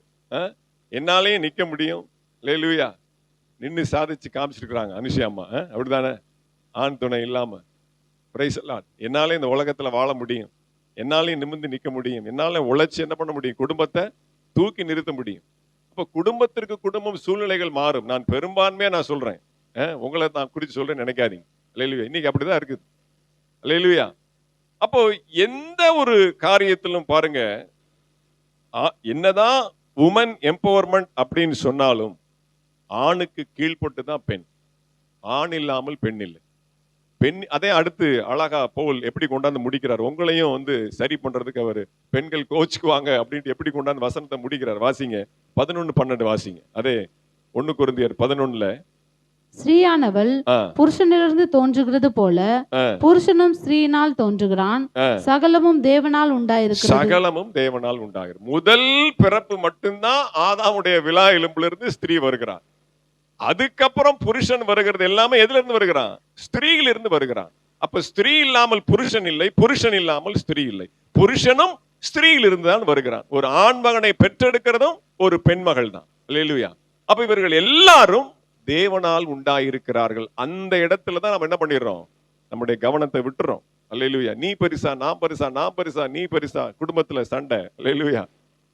என்னாலேயும் நிக்க முடியும். அல்லேலூயா. நின்று சாதிச்சு காமிச்சிருக்கிறாங்க அனுஷியா அம்மா. அப்படிதானே? ஆண் துணை இல்லாம. Price the Lord. என்னால இந்த உலகத்துல வாழ முடியும், என்னாலையும் நிமிர்ந்து நிக்க முடியும், என்னால உழைச்சு என்ன பண்ண முடியும், குடும்பத்தை தூக்கி நிறுத்த முடியும். அப்ப குடும்பத்திற்கு குடும்பம் சூழ்நிலைகள் மாறும். நான் பெரும்பான்மையா நான் சொல்றேன், உங்களை நான் குறித்து சொல்றேன்னு நினைக்காதீங்க. அல்லேலூயா. இன்னைக்கு அப்படிதான் இருக்குது. அல்லேலூயா. அப்போ எந்த ஒரு காரியத்திலும் பாருங்க, என்னதான் உமன் எம்பவர்மெண்ட் அப்படின்னு சொன்னாலும் ஆணுக்கு கீழ்பட்டு தான் பெண். ஆண் இல்லாமல் பெண் இல்லை. பெண் அதே அடுத்து அழகா பவுல் எப்படி கொண்டாந்து முடிக்கிறார், உங்களையும் வந்து சரி பண்றதுக்கு அவரு பெண்கள் கோச்சுக்குவாங்க அப்படின்ட்டு எப்படி கொண்டாந்து வசனத்தை முடிக்கிறார். வாசிங்க 11-12 வாசிங்க. அதே 1 கொரிந்தியர் 11. ஸ்திரீயானவள் புருஷனிலிருந்து தோன்றுகிறது போல புருஷனும் ஸ்திரீயினால் தோன்றுகிறான். சகலமும் தேவனால் உண்டாயிருக்கிறது. சகலமும் தேவனால் உண்டாகிறது. முதல் பிறப்பு மட்டும்தான் ஆதாமுடைய விலா எலும்பிலிருந்து ஸ்திரீ வருகிறார். அதுக்கப்புறம் புருஷன் வருகிறது எல்லாமே எதுல இருந்து வருகிறான், ஸ்திரீயிலிருந்து வருகிறான். அப்ப ஸ்திரீ இல்லாமல் புருஷன் இல்லை, புருஷன் இல்லாமல் ஸ்திரீ இல்லை. புருஷனும் ஸ்திரீயிலிருந்து தான் வருகிறான். ஒரு ஆண் மகனை பெற்றெடுக்கிறதும் ஒரு பெண் மகள் தான். அல்லேலூயா. அப்ப இவர்கள் எல்லாரும் தேவனால் உண்டாயிருக்கிறார்கள். அந்த இடத்துல தான் நம்ம என்ன பண்ணிடுறோம், நம்முடைய கவனத்தை விட்டுறோம். அல்லேலூயா. நீ பெருசா நான் பெருசா, நான் பெருசா நீ பெருசா, குடும்பத்துல சண்டை. அல்லேலூயா.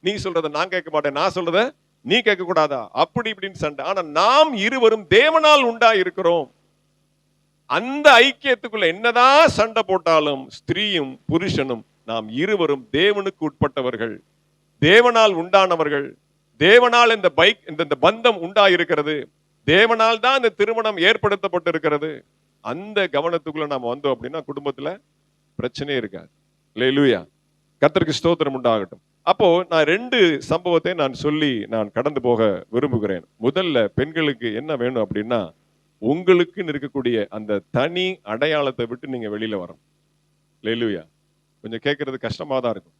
நீ சொல்றத நான் கேட்க மாட்டேன், நான் சொல்றத நீ கேட்க கூடாதா, அப்படி இப்படின்னு சண்டை. ஆனா நாம் இருவரும் தேவனால் உண்டாயிருக்கிறோம். அந்த ஐக்கியத்துக்குள்ள என்னதான் சண்டை போட்டாலும் ஸ்திரீயும் புருஷனும் நாம் இருவரும் தேவனுக்கு உட்பட்டவர்கள், தேவனால் உண்டானவர்கள். தேவனால் இந்த பந்தம் உண்டாயிருக்கிறது. தேவனால் தான் இந்த திருமணம் ஏற்படுத்தப்பட்டிருக்கிறது. அந்த கவனத்துக்குள்ள நாம வந்தோம் அப்படின்னா குடும்பத்துல பிரச்சனையே இருக்காது. அல்லேலூயா. கர்த்தருக்கு ஸ்தோத்திரம் உண்டாகட்டும். அப்போ நான் 2 சம்பவத்தை நான் சொல்லி நான் கடந்து போக விரும்புகிறேன். முதல்ல பெண்களுக்கு என்ன வேணும் அப்படின்னா, உங்களுக்குன்னு இருக்கக்கூடிய அந்த தனி அடையாளத்தை விட்டு நீங்க வெளியில வரணும். அல்லேலூயா. கொஞ்சம் கேட்கறது கஷ்டமா தான் இருக்கும்.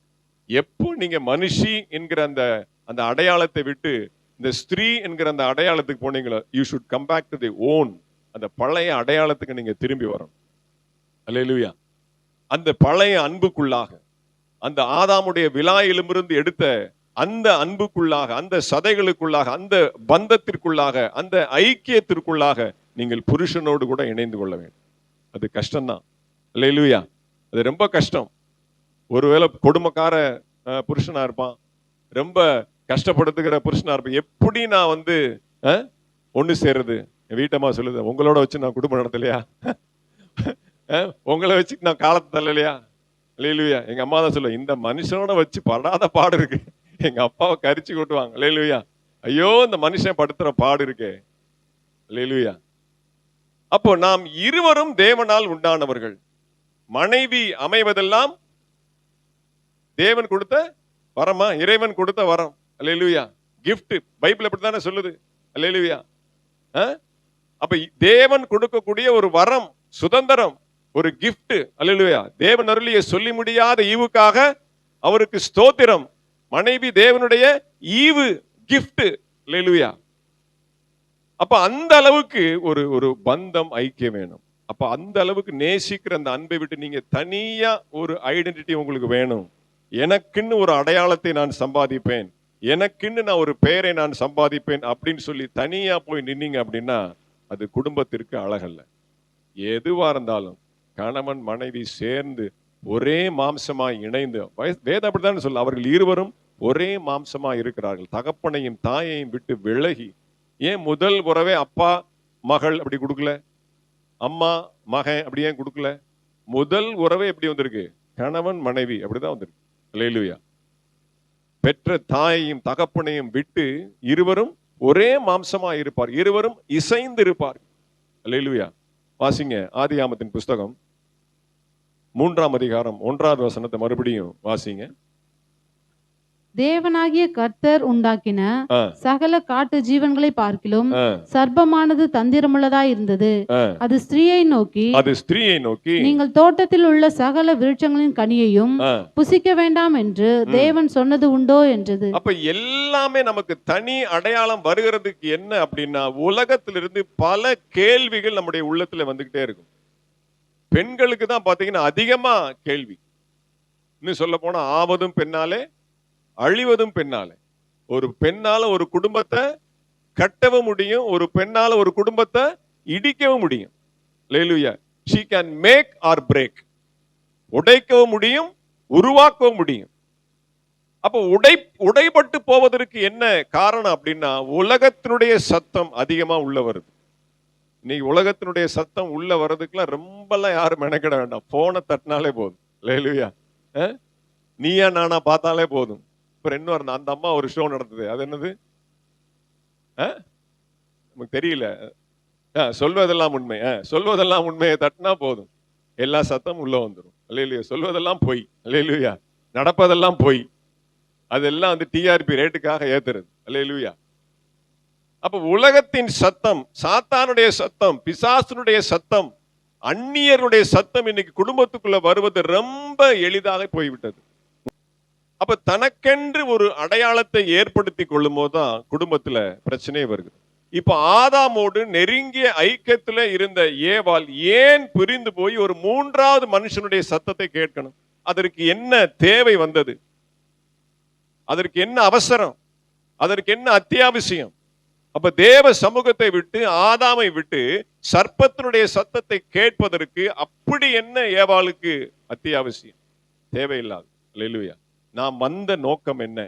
எப்போ நீங்க மனுஷி என்கிற அந்த அடையாளத்தை விட்டு இந்த ஸ்திரீ என்கிற அந்த அடையாளத்துக்கு போனீங்களோ, you should come back to the own, அந்த பழைய அடையாளத்துக்கு நீங்க திரும்பி வரணும். அல்லேலூயா. அந்த பழைய அன்புக்குள்ளாக, அந்த ஆதாமுடைய விலா எலும்பிலிருந்து எடுத்த அந்த அன்புக்குள்ளாக, அந்த சதைகளுக்குள்ளாக, அந்த பந்தத்திற்குள்ளாக, அந்த ஐக்கியத்திற்குள்ளாக நீங்கள் புருஷனோடு கூட இணைந்து கொள்ள வேண்டும். அது கஷ்டம்தான். அல்லேலூயா. அது ரொம்ப கஷ்டம். ஒருவேளை கொடுமைக்கார புருஷனா இருப்பான், ரொம்ப கஷ்டப்படுத்துகிற புருஷனா இருப்பேன். எப்படி நான் வந்து ஒண்ணு சேர்றது? என் வீட்டம்மா சொல்லுது, உங்களோட வச்சு நான் குடும்பம் நடத்தலையா, உங்களை வச்சு நான் காலத்தை தள்ளலையா. அல்லேலூயா. எங்க அம்மா தான் சொல்லுவேன், இந்த மனுஷனோட வச்சு படாத பாடு இருக்கு. எங்க அப்பாவை கரிச்சு கொட்டுவாங்க. அல்லேலூயா. ஐயோ இந்த மனுஷன் படுத்துற பாடு இருக்கே. அல்லேலூயா. அப்போ நாம் இருவரும் தேவனால் உண்டானவர்கள். மனைவி அமைவதெல்லாம் தேவன் கொடுத்த வரமா, இறைவன் கொடுத்த வரம். அல்லேலூயா. கிஃப்ட். பைபிள் அப்படித்தானே சொல்லுது. அல்லேலூயா. அப்ப தேவன் கொடுக்கக்கூடிய ஒரு வரம், சுதந்திரம், ஒரு கிஃப்ட். அல்லேலூயா. தேவன் அருளிய சொல்லி முடியாத ஈவுக்காக அவருக்கு ஸ்தோத்திரம். மனைவி தேவனுடைய ஈவு, கிஃப்ட். அல்லேலூயா. அப்ப அந்த அளவுக்கு ஒரு பந்தம், ஐக்கியம் வேணும். அப்ப அந்த அளவுக்கு நேசிக்கிற அந்த அன்பை விட்டு நீங்க தனியா ஒரு ஐடென்டிட்டி உங்களுக்கு வேணும். எனக்குன்னு ஒரு அடையாளத்தை நான் சம்பாதிப்பேன், எனக்குன்னு நான் ஒரு பெயரை நான் சம்பாதிப்பேன் அப்படின்னு சொல்லி தனியா போய் நின்னீங்க அப்படின்னா அது குடும்பத்திற்கு அழகல்ல. எதுவா இருந்தாலும் கணவன் மனைவி சேர்ந்து ஒரே மாம்சமாய் இணைந்து, வேதம் அப்படித்தான் சொல்ல, அவர்கள் இருவரும் ஒரே மாம்சமாய் இருக்கிறார்கள். தகப்பனையும் தாயையும் விட்டு விலகி. ஏன் முதல் உறவே அப்பா மகள் அப்படி கொடுக்கல, அம்மா மகன் அப்படி ஏன் கொடுக்கல? முதல் உறவே எப்படி வந்திருக்கு? கணவன் மனைவி அப்படிதான் வந்திருக்கு. அல்லேலூயா. பெற்ற தாயையும் தகப்பனையும் விட்டு இருவரும் ஒரே மாம்சமா இருப்பார், இருவரும் இசைந்து இருப்பார். அல்லேலூயா. வாசிங்க ஆதியாமத்தின் புஸ்தகம் 3ஆம் அதிகாரம் 1வது வசனத்தை மறுபடியும் வாசிங்க. தேவனாகிய கர்த்தர் உண்டாக்கின சகல காட்டு ஜீவன்களை பார்க்கிலும் சர்ப்பமானது தந்திரமுள்ளதாய் இருந்தது. அது ஸ்திரீயை நோக்கி நீங்கள் தோட்டத்தில் உள்ள சகல விருட்சங்களின் கனியையும் புசிக்க வேண்டாம் என்று தேவன் சொன்னது உண்டோ என்றது. அப்ப எல்லாமே நமக்கு தனி அடையாளம் வருகிறதுக்கு என்ன அப்படின்னா, உலகத்திலிருந்து பல கேள்விகள் நம்முடைய உள்ளத்துல வந்துகிட்டே இருக்கும். பெண்களுக்கு தான் பாத்தீங்கன்னா அதிகமா கேள்வி. இன்னும் சொல்ல போனா ஆவதும் பெண்ணாலே அழிவதும் பெண்ணாலே. ஒரு பெண்ணால ஒரு குடும்பத்தை கட்டவும் முடியும், ஒரு பெண்ணால ஒரு குடும்பத்தை இடிக்கவும் முடியும். அல்லேலூயா. she can make or break. உடைக்கவும் முடியும், உருவாக்கவும் முடியும். அப்ப உடைபட்டு போவதற்கு என்ன காரணம் அப்படின்னா, உலகத்தினுடைய சத்தம் அதிகமா உள்ள வருது. இன்னைக்கு உலகத்தினுடைய சத்தம் உள்ள வர்றதுக்குலாம் ரொம்பலாம் யாரும் மெனக்கிட வேண்டாம். போனை தட்டினாலே போதும். அல்லேலூயா. நீயா நானா பார்த்தாலே போதும். அப்புறம் இன்னும் அந்த அம்மா ஒரு ஷோ நடந்தது, அது என்னது நமக்கு தெரியல. சொல்வதெல்லாம் உண்மை, சொல்வதெல்லாம் உண்மையை தட்டினா போதும், எல்லா சத்தமும் உள்ள வந்துடும். அல்லேலூயா. சொல்வதெல்லாம் பொய். அல்லேலூயா. நடப்பதெல்லாம் பொய். அதெல்லாம் வந்து டிஆர்பி ரேட்டுக்காக ஏத்துறது. அல்லேலூயா. அப்ப உலகத்தின் சத்தம், சாத்தானுடைய சத்தம், பிசாசனுடைய சத்தம், அந்நியருடைய சத்தம் இன்னைக்கு குடும்பத்துக்குள்ள வருவது ரொம்ப எளிதாக போய்விட்டது. அப்ப தனக்கென்று ஒரு அடையாளத்தை ஏற்படுத்தி கொள்ளும் போதுதான் குடும்பத்துல பிரச்சனையே வருது. இப்ப ஆதாமோடு நெருங்கிய ஐக்கியத்துல இருந்த ஏவாள் ஏன் பிரிந்து போய் ஒரு மூன்றாவது மனுஷனுடைய சத்தத்தை கேட்கணும்? அதற்கு என்ன தேவை வந்தது? அதற்கு என்ன அவசரம்? அதற்கு என்ன அத்தியாவசியம்? அப்ப தேவ சமூகத்தை விட்டு, ஆதாமை விட்டு சர்ப்பத்தினுடைய சத்தத்தை கேட்பதற்கு அப்படி என்ன ஏவாளுக்கு அத்தியாவசியம்? தேவையில்லாது. அல்லேலூயா. நாம் வந்த நோக்கம் என்ன?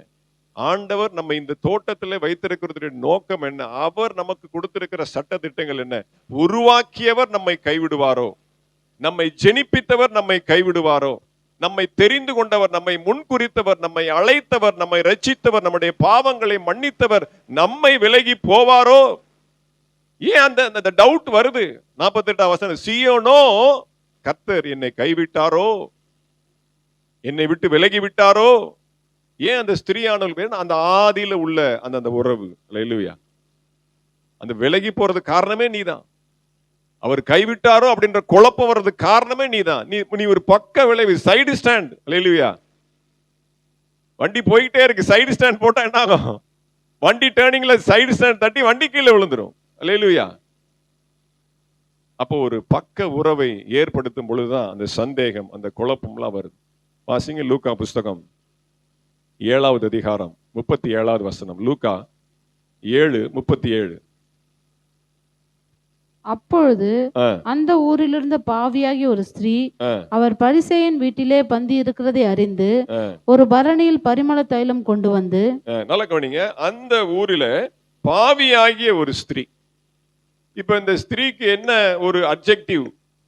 ஆண்டவர் நம்ம இந்த தோட்டத்தில் வைத்திருக்கிறது நோக்கம் என்ன? அவர் நமக்கு கொடுத்திருக்கிற சட்ட திட்டங்கள் என்ன? உருவாக்கியவர் நம்மை கைவிடுவாரோ? நம்மை ஜெனிப்பித்தவர் நம்மை கைவிடுவாரோ? நம்மை தெரிந்து கொண்டவர், நம்மை முன்குறித்தவர், நம்மை அழைத்தவர், நம்மை ரட்சித்தவர், நம்முடைய பாவங்களை மன்னித்தவர் நம்மை விலகி போவாரோ? ஏன் அந்த டவுட் வருது? 48 வசனம், சீயோனோ கர்த்தர் என்னை கைவிட்டாரோ, என்னை விட்டு விலகி விட்டாரோ? ஏன் அந்த ஸ்திரீயானவர்கள் அந்த ஆதியில உள்ள அந்த உறவு, அல்லேலூயா, அந்த விலகி போறது காரணமே நீதான். அவர் கைவிட்டாரோ அப்படின்ற குழப்பம் வர்றது காரணமே நீதான். நீ ஒரு பக்க விளைவு, சைடு ஸ்டாண்ட். அல்லேலூயா. வண்டி போயிட்டே இருக்கு, சைடு ஸ்டாண்ட் போட்டா என்ன ஆகும்? வண்டி டேர்னிங்ல சைடு ஸ்டாண்ட் தட்டி வண்டி கீழே விழுந்துரும். அல்லேலூயா. அப்போ ஒரு பக்க உறவை ஏற்படுத்தும் பொழுதுதான் அந்த சந்தேகம், அந்த குழப்பம்லாம் வருது. வாசிங்க லூக்கா புஸ்தகம் 7வது அதிகாரம் 37வது வசனம். லூக்கா 7:37. அப்பொழுது அந்த ஊரிலிருந்த பாவியாகிய ஒரு ஸ்திரீ அவர் பரிசேயன் வீட்டிலே பந்தி இருக்கிறதை அறிந்து ஒரு பரணியில் பரிமள தைலம் கொண்டு வந்து. நல்ல கவனிங்க, அந்த ஊரில பாவியாகிய ஒரு ஸ்திரீ. இப்ப இந்த ஸ்திரீக்கு என்ன ஒரு அட்ஜெக்டிவ்,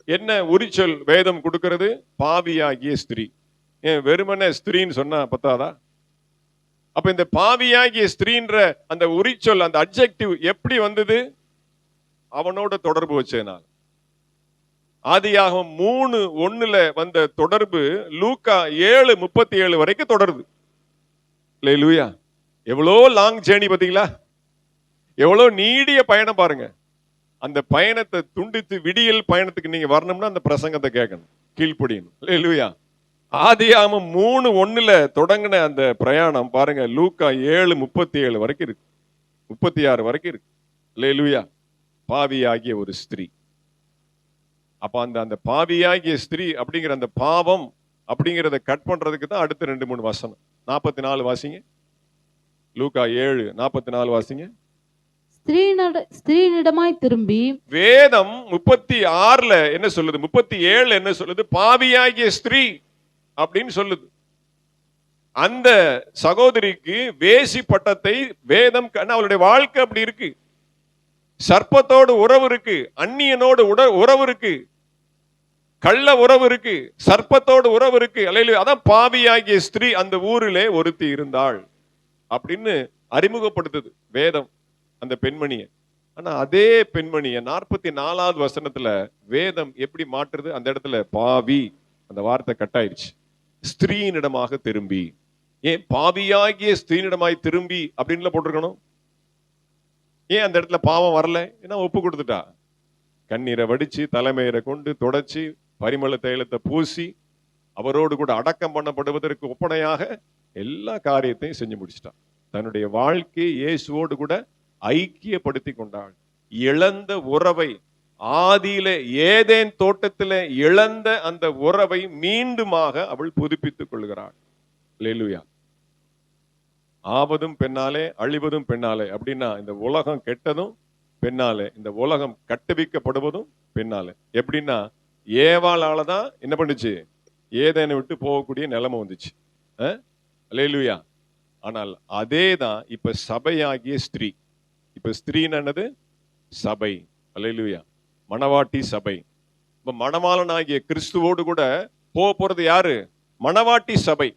என்ன உரிச்சொல் வேதம் கொடுக்கிறது? பாவியாகிய ஸ்திரீ. ஏன் வெறுமனே ஸ்திரீன்னு சொன்னா பத்தாதா? அப்ப இந்த பாவியாகிய ஸ்திரீன்ற அந்த உரிச்சொல், அந்த அட்ஜெக்டிவ் எப்படி வந்தது? அவனோட தொடர்பு வச்சதுனால. ஆதியாகமம் 3:1 வந்த தொடர்பு லூக்கா 7:37 வரைக்கும் தொடருது. அல்லேலூயா. எவ்வளோ லாங் ஜேர்னி பாத்தீங்களா? எவ்வளோ நீடிய பயணம் பாருங்க. அந்த பயணத்தை துண்டித்து விடியல் பயணத்துக்கு நீங்க வரணும்னா அந்த பிரசங்கத்தை கேட்கணும், கீழ்ப்படியணும். அல்லேலூயா. ஆதியாகமம் 3:1 தொடங்கின அந்த பிரயாணம் பாருங்க, லூக்கா 7:37 வரைக்கும் இருக்கு, 36 வரைக்கும் இருக்கு. அல்லேலூயா. பாவியாகிய ஒரு ஸ்திரீ. அப்ப அந்த பாவியாகிய ஸ்திரீ அப்படிங்கிற அந்த பாவம் அப்படிங்கிறத கட் பண்றதுக்கு தான் அடுத்த 2-3 வசனம். 44 வாசிங்க. லூக்கா 7:44 வாசிங்க. ஸ்திரீனிடமாய் திரும்பி. வேதம் 36 என்ன சொல்லுது? 37 என்ன சொல்லுது? பாவியாகிய ஸ்திரீ அப்படின்னு சொல்லுது. அந்த சகோதரிக்கு வேசி பட்டத்தை வேதம், அவளுடைய வாழ்க்கை அப்படி இருக்கு. சர்ப்பத்தோடு உறவு இருக்கு, அந்நியனோடு உறவு இருக்கு, கள்ள உறவு இருக்கு, சர்ப்பத்தோடு உறவு இருக்கு. அல்லேலூயா. அதான் பாவியாகிய ஸ்திரீ அந்த ஊரிலே ஒருத்தி இருந்தாள் அப்படின்னு அறிமுகப்படுத்துது வேதம் அந்த பெண்மணியை. ஆனா அதே பெண்மணியை 44வது வசனத்துல வேதம் எப்படி மாற்றுது? அந்த இடத்துல பாவி அந்த வார்த்தை கட்டாயிருச்சு. ஸ்திரீனிடமாக திரும்பி. ஏன் பாவியாகிய ஸ்திரீனிடமாய் திரும்பி அப்படின்னு போட்டிருக்கணும்? ஏன் அந்த இடத்துல பாவம் வரல? ஏன்னா ஒப்பு கொடுத்துட்டா. கண்ணீரை வடிச்சு தலைமையரை கொண்டு தொடச்சி பரிமள தைலத்தை பூசி அவரோடு கூட அடக்கம் பண்ணப்படுவதற்கு ஒப்பனையாக எல்லா காரியத்தையும் செஞ்சு முடிச்சிட்டான். தன்னுடைய வாழ்க்கையை இயேசுவோடு கூட ஐக்கியப்படுத்தி கொண்டாள். இழந்த உறவை, ஆதியில ஏதேன் தோட்டத்தில இழந்த அந்த உறவை மீண்டுமாக அவள் புதுப்பித்துக் கொள்கிறாள். அல்லேலூயா. ஆவதும் பெண்ணாலே, அழிவதும் பெண்ணாலே. அப்படின்னா இந்த உலகம் கெட்டதும் பெண்ணாலே, இந்த உலகம் கட்டுவிக்கப்படுவதும் பெண்ணாலே. எப்படின்னா ஏவாளால தான் என்ன பண்ணுச்சு, ஏதேனை விட்டு போகக்கூடிய நிலைமை வந்துச்சு. அல்லேலூயா. ஆனால் அதே தான் இப்ப சபையாகிய ஸ்திரீ. இப்ப ஸ்திரீன்னு என்னது? சபை. அல்லேலூயா. மணவாட்டி சபை. இப்ப மணவாளனாகிய கிறிஸ்துவோடு கூட போறது யாரு? மணவாட்டி சபை.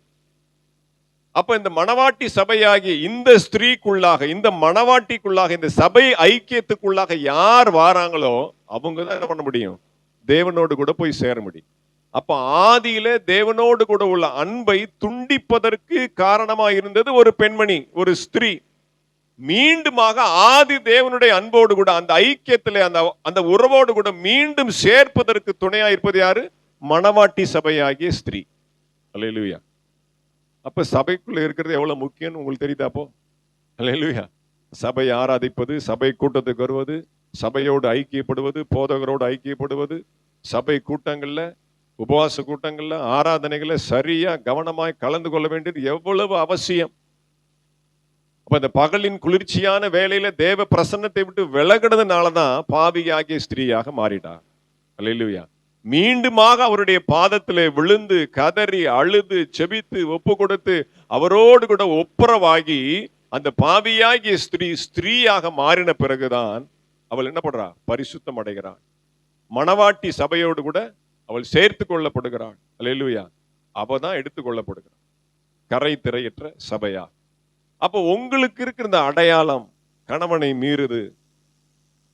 அப்ப இந்த மணவாட்டி சபையாகிய இந்த ஸ்திரீக்குள்ளாக, இந்த மணவாட்டிக்குள்ளாக, இந்த சபை ஐக்கியத்துக்குள்ளாக யார் வாராங்களோ அவங்க தான் என்ன பண்ண முடியும்? தேவனோடு கூட போய் சேர முடியும். அப்ப ஆதியில தேவனோடு கூட உள்ள அன்பை துண்டிப்பதற்கு காரணமா இருந்தது ஒரு பெண்மணி, ஒரு ஸ்திரீ. மீண்டுமாக ஆதி தேவனுடைய அன்போடு கூட அந்த ஐக்கியத்திலே அந்த உறவோடு கூட மீண்டும் சேர்ப்பதற்கு துணையா இருப்பது யாரு? மணவாட்டி சபையாகிய ஸ்திரீ. அல்லேலூயா. அப்ப சபைக்குள்ள இருக்கிறது எவ்வளவு முக்கியம் உங்களுக்கு தெரியுதா? அப்போ அல்லேலூயா. சபை ஆராதிப்பது, சபை கூட்டத்துக்கு வருவது, சபையோடு ஐக்கியப்படுவது, போதகரோடு ஐக்கியப்படுவது, சபை கூட்டங்கள்ல, உபவாச கூட்டங்கள்ல, ஆராதனைகளை சரியா கவனமாய் கலந்து கொள்ள வேண்டியது எவ்வளவு அவசியம். அப்ப இந்த பகலின் குளிர்ச்சியான வேளையில தேவ பிரசன்னத்தை விட்டு விலகினதுனாலதான் பாவியாகிய ஸ்திரீயாக மாறிட்டார். அல்லேலூயா. மீண்டுமாக அவருடைய பாதத்திலே விழுந்து கதறி அழுது செபித்து ஒப்பு கொடுத்து அவரோடு கூட ஒப்புரவாகி அந்த பாவியாகிய ஸ்திரீயாக மாறின பிறகுதான் அவள் என்ன பண்றா? பரிசுத்தம் அடைகிறாள். மணவாட்டி சபையோடு கூட அவள் சேர்த்து கொள்ளப்படுகிறாள். அல்லேலூயா. அவதான் எடுத்துக்கொள்ளப்படுகிறாள் கரை திரையற்ற சபையா. அப்போ உங்களுக்கு இருக்கிற இந்த அடையாளம், கணவனை மீறுது,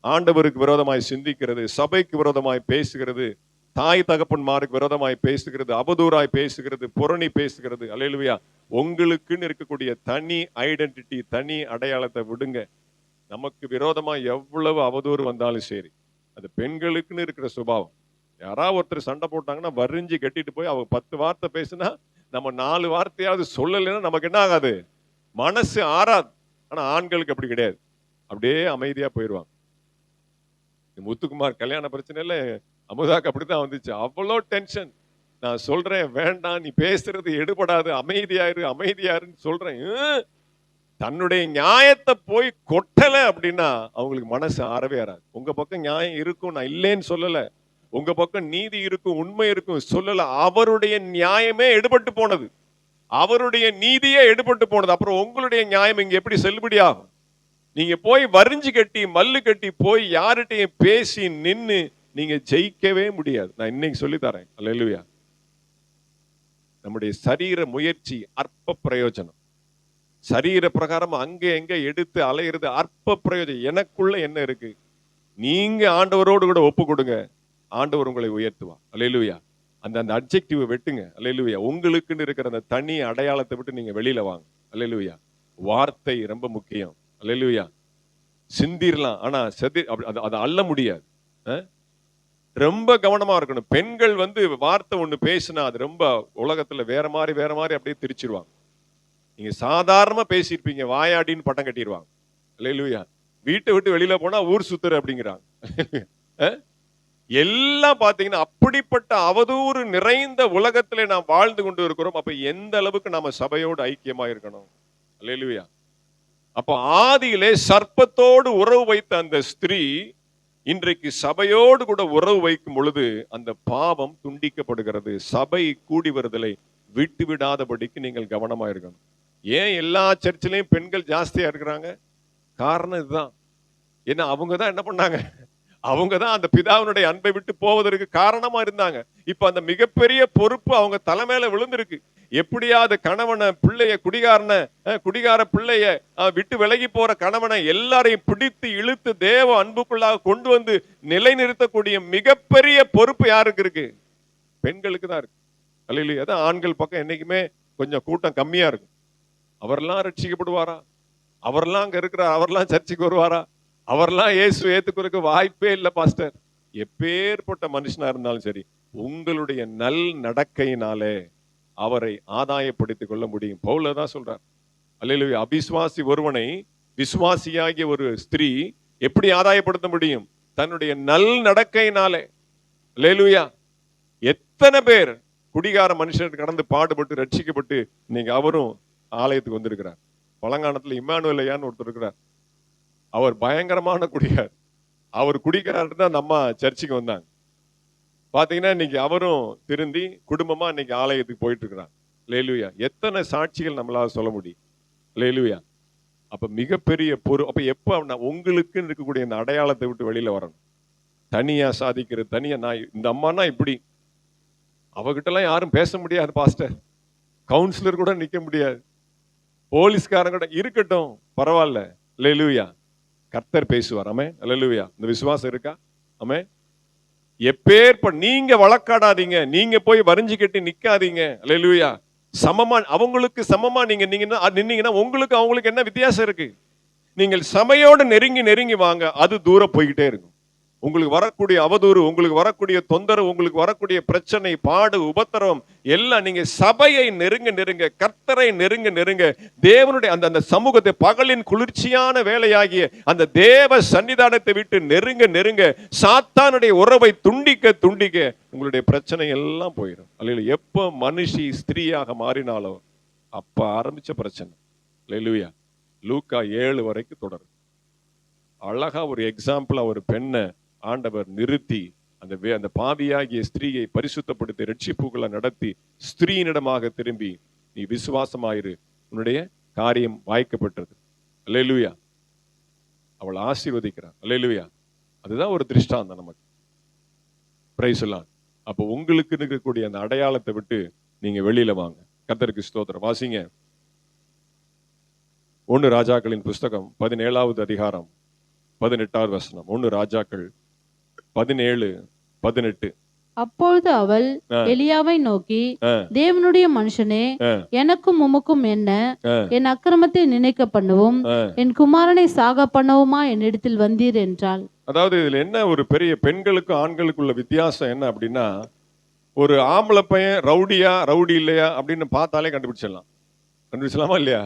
ஆண்டவருக்கு விரோதமாய் சிந்திக்கிறது, சபைக்கு விரோதமாய் பேசுகிறது, தாய் தகப்பன்மாருக்கு விரோதமாய் பேசுகிறது, அவதூறாய் பேசுகிறது, புரணி பேசுகிறது. அல்லேலூயா. உங்களுக்குன்னு இருக்கக்கூடிய தனி ஐடென்டிட்டி, தனி அடையாளத்தை விடுங்க. நமக்கு விரோதமா எவ்வளவு அவதூறு வந்தாலும் சரி, அது பெண்களுக்குன்னு இருக்கிற சுபாவம். யாராவது ஒருத்தர் சண்டை போட்டாங்கன்னா வரிஞ்சு கட்டிட்டு போய் அவங்க 10 வார்த்தை பேசுனா நம்ம 4 வார்த்தையாவது சொல்லலைன்னா நமக்கு என்ன ஆகாது? மனசு ஆறாது. ஆனா ஆண்களுக்கு அப்படி கிடையாது. அப்படியே அமைதியா போயிடுவாங்க. முத்துக்குமார் கல்யாண பிரச்சனையில அமுதாக்கு அப்படித்தான் வந்துச்சு. அவ்வளோ டென்ஷன். நான் சொல்றேன் வேண்டாம், நீ பேசுறது எடுபடாது, அமைதியாயிரு அமைதியாருன்னு சொல்றேன். தன்னுடைய நியாயத்தை போய் கொட்டல அப்படின்னா அவங்களுக்கு மனசு ஆறவே ஆறாது. உங்க பக்கம் நியாயம் இருக்கும், நான் இல்லைன்னு சொல்லல. உங்க பக்கம் நீதி இருக்கும், உண்மை இருக்கும் சொல்லல. அவருடைய நியாயமே எடுபட்டு போனது, அவருடைய நீதியே எடுபட்டு போனது. அப்புறம் உங்களுடைய நியாயம் இங்க எப்படி செல்லுபடி ஆகும்? நீங்க போய் வரிஞ்சு கட்டி மல்லு கட்டி போய் யார்கிட்டையும் பேசி நின்னு நீங்க ஜெயிக்கவே முடியாது. நான் இன்னைக்கு சொல்லி தரேன். அல்லேலூயா. நம்முடைய சரீர முயற்சி அற்ப பிரயோஜனம். சரீர பிரகாரம் அங்க எங்க எடுத்து அலையிறது அற்ப பிரயோஜனம். எனக்குள்ள என்ன இருக்கு? நீங்க ஆண்டவரோடு கூட ஒப்பு கொடுங்க, ஆண்டவர் உங்களை உயர்த்துவா. அல்லேலூயா. அந்த அட்ஜெக்டிவ் வெட்டுங்க. அல்லேலூயா. உங்களுக்குன்னு இருக்கிற அந்த தனி அடையாளத்தை விட்டு நீங்க வெளியில வாங்க. அல்லேலூயா. வார்த்தை ரொம்ப முக்கியம். அல்லேலூயா. சிந்திரலாம், ஆனா அதை அள்ள முடியாது. ரொம்ப கவனமா இருக்கணும். பெண்கள் வார்த்தை ஒண்ணு பேசினா அது ரொம்ப உலகத்துல வேற மாதிரி அப்படியே திரிச்சிருவாங்க. நீங்க சாதாரணமா பேசியிருப்பீங்க, வாயாடின்னு பட்டம் கட்டிடுவாங்க. அல்லேலூயா. வீட்டை விட்டு வெளியில போனா ஊர் சுத்துற அப்படிங்கிறாங்க. எல்லாம் பாத்தீங்கன்னா அப்படிப்பட்ட அவதூறு நிறைந்த உலகத்திலே நாம் வாழ்ந்து கொண்டு இருக்கிறோம். அப்ப எந்த அளவுக்கு நாம சபையோடு ஐக்கியமா இருக்கணும்? அல்லேலூயா. அப்ப ஆதியிலே சர்ப்பத்தோடு உறவு வைத்த அந்த ஸ்திரீ இன்றைக்கு சபையோடு கூட உறவு வைக்கும் பொழுது அந்த பாவம் துண்டிக்கப்படுகிறது. சபை கூடி வருதலை விட்டு விடாதபடிக்கு நீங்கள் கவனமா இருக்கணும். ஏன் எல்லா சர்ச்சிலையும் பெண்கள் ஜாஸ்தியா இருக்கிறாங்க? காரணம் இதுதான். ஏன்னா அவங்கதான் என்ன பண்ணாங்க? அவங்கதான் அந்த பிதாவினுடைய அன்பை விட்டு போவதற்கு காரணமா இருந்தாங்க. இப்ப அந்த மிகப்பெரிய பொறுப்பு அவங்க தலைமையில விழுந்திருக்கு. எப்படியாவது கணவனை, பிள்ளைய, குடிகார பிள்ளைய விட்டு விலகி போற கணவனை எல்லாரையும் பிடித்து இழுத்து தேவ அன்புக்குள்ளாக கொண்டு வந்து நிலைநிறுத்தக்கூடிய மிகப்பெரிய பொறுப்பு யாருக்கு இருக்கு? பெண்களுக்கு தான் இருக்கு. அல்லேலூயா. அதான் ஆண்கள் பக்கம் என்னைக்குமே கொஞ்சம் கூட்டம் கம்மியா இருக்கும். அவரெல்லாம் ரட்சிக்கப்படுவாரா? அவரெல்லாம் அங்க இருக்கிறார், அவரெல்லாம் சர்ச்சைக்கு வருவாரா? அவரெல்லாம் இயேசு ஏத்துக்கிறதுக்கு வாய்ப்பே இல்லை பாஸ்டர். எப்பேற்பட்ட மனுஷனா இருந்தாலும் சரி, உங்களுடைய நல் நடக்கையினாலே அவரை ஆதாயப்படுத்திக் கொள்ள முடியும். பவுல் தான் சொல்றார். அல்லேலூயா. அவிசுவாசி ஒருவனை விசுவாசியாகிய ஒரு ஸ்திரீ எப்படி ஆதாயப்படுத்த முடியும்? தன்னுடைய நல் நடக்கையினாலே. அல்லேலூயா. எத்தனை பேர் குடிகார மனுஷன் கடந்து பாடுபட்டு ரட்சிக்கப்பட்டு இன்னைக்கு அவரும் ஆலயத்துக்கு வந்திருக்கிறார். பழங்காலத்துல இம்மானுவேல் ஐயான்னு ஒருத்தர் இருக்கிறார். அவர் பயங்கரமான குடிகார். அவர் குடிக்கிறாருன்னு தான் நம்ம சர்ச்சுக்கு வந்தாங்க. பாத்தீங்கன்னா இன்னைக்கு அவரும் திருந்தி குடும்பமா இன்னைக்கு ஆலயத்துக்கு போயிட்டு இருக்கிறாங்க. அல்லேலூயா. எத்தனை சாட்சிகள் நம்மளால சொல்ல முடியும். அல்லேலூயா. அப்ப மிகப்பெரிய அப்ப எப்ப உங்களுக்கு இருக்கக்கூடிய இந்த அடையாளத்தை விட்டு வெளியில வரணும். தனியா சாதிக்கிறது, தனியா நான் இந்த அம்மானா இப்படி, அவகிட்ட எல்லாம் யாரும் பேச முடியாது பாஸ்டர், கவுன்சிலர் கூட நிக்க முடியாது, போலீஸ்காரங்க கூட இருக்கட்டும், பரவாயில்ல. அல்லேலூயா. கர்த்தர் பேசுவார். ஆமென். அல்லேலூயா. இந்த விசுவாசம் இருக்கா? ஆமென். நீங்க வழக்காடாதீங்க, நீங்க போய் வரிஞ்சு கட்டி நிக்காதீங்க. அல்லேலூயா. சமமா அவங்களுக்கு சமமா நீங்க நின்னீங்கன்னா உங்களுக்கு அவங்களுக்கு என்ன வித்தியாசம் இருக்கு? நீங்கள் சபையோடு நெருங்கி நெருங்கி வாங்க, அது தூரம் போய்கிட்டே இருக்கும். உங்களுக்கு வரக்கூடிய அவதூறு, உங்களுக்கு வரக்கூடிய தொந்தரவு, உங்களுக்கு வரக்கூடிய பிரச்சனை, பாடு, உபத்திரவம் எல்லாம் நீங்க சபையை நெருங்க நெருங்க, கர்த்தரை நெருங்க நெருங்க, தேவனுடைய அந்த சமூகத்தை, பகலின் குளிர்ச்சியான வேலையாகிய அந்த தேவ சன்னிதானத்தை விட்டு நெருங்க நெருங்க, சாத்தானுடைய உறவை துண்டிக்க துண்டிக்க உங்களுடைய பிரச்சனை எல்லாம் போயிடும். அல்லேலூயா. எப்ப மனுஷி ஸ்திரீயாக மாறினாலோ அப்ப ஆரம்பிச்ச பிரச்சனை. அல்லேலூயா. லூக்கா 7 வரைக்கும் தொடரும். அழகா ஒரு எக்ஸாம்பிளா ஒரு பெண்ணை ஆண்டவர் நிறுத்தி அந்த பாவியாகிய ஸ்திரீயை பரிசுத்தப்படுத்தி ரட்சிப்புகளை நடத்தி ஸ்திரீனிடமாக திரும்பி, நீ விசுவாசமாயிரு, உன்னுடைய காரியம் வாய்க்கப்பட்டது. அல்லேலூயா. அவள் ஆசீர்வதிக்கிறார். அல்லேலூயா. அதுதான் ஒரு திருஷ்டாந்தம் நமக்கு. பிரைஸ் எல்லாம். அப்போ உங்களுக்கு இருக்கக்கூடிய அந்த அடையாளத்தை விட்டு நீங்க வெளியில வாங்க. கர்த்தருக்கு ஸ்தோத்திரம். வாசிங்க 1 ராஜாக்களின் புஸ்தகம் 17வது அதிகாரம் 18வது வசனம். 1 ராஜாக்கள் 17:18. அப்பொழுது அவள் எலியாவை நோக்கி, தேவனுடைய மனுஷனே, எனக்கும் உமக்கும் என்ன, என் அக்கிரமத்தை நினைக்க பண்ணவும் என் குமாரனை சாக பண்ணவுமா என்னிடத்தில் வந்தீர் என்றாள். அதாவது இதுல என்ன ஒரு பெரிய பெண்களுக்கும் ஆண்களுக்குள்ள வித்தியாசம் என்ன அப்படின்னா, ஒரு ஆம்பளை பையன் ரவுடியா ரவுடி இல்லையா அப்படின்னு பார்த்தாலே கண்டுபிடிச்சலாமா இல்லையா?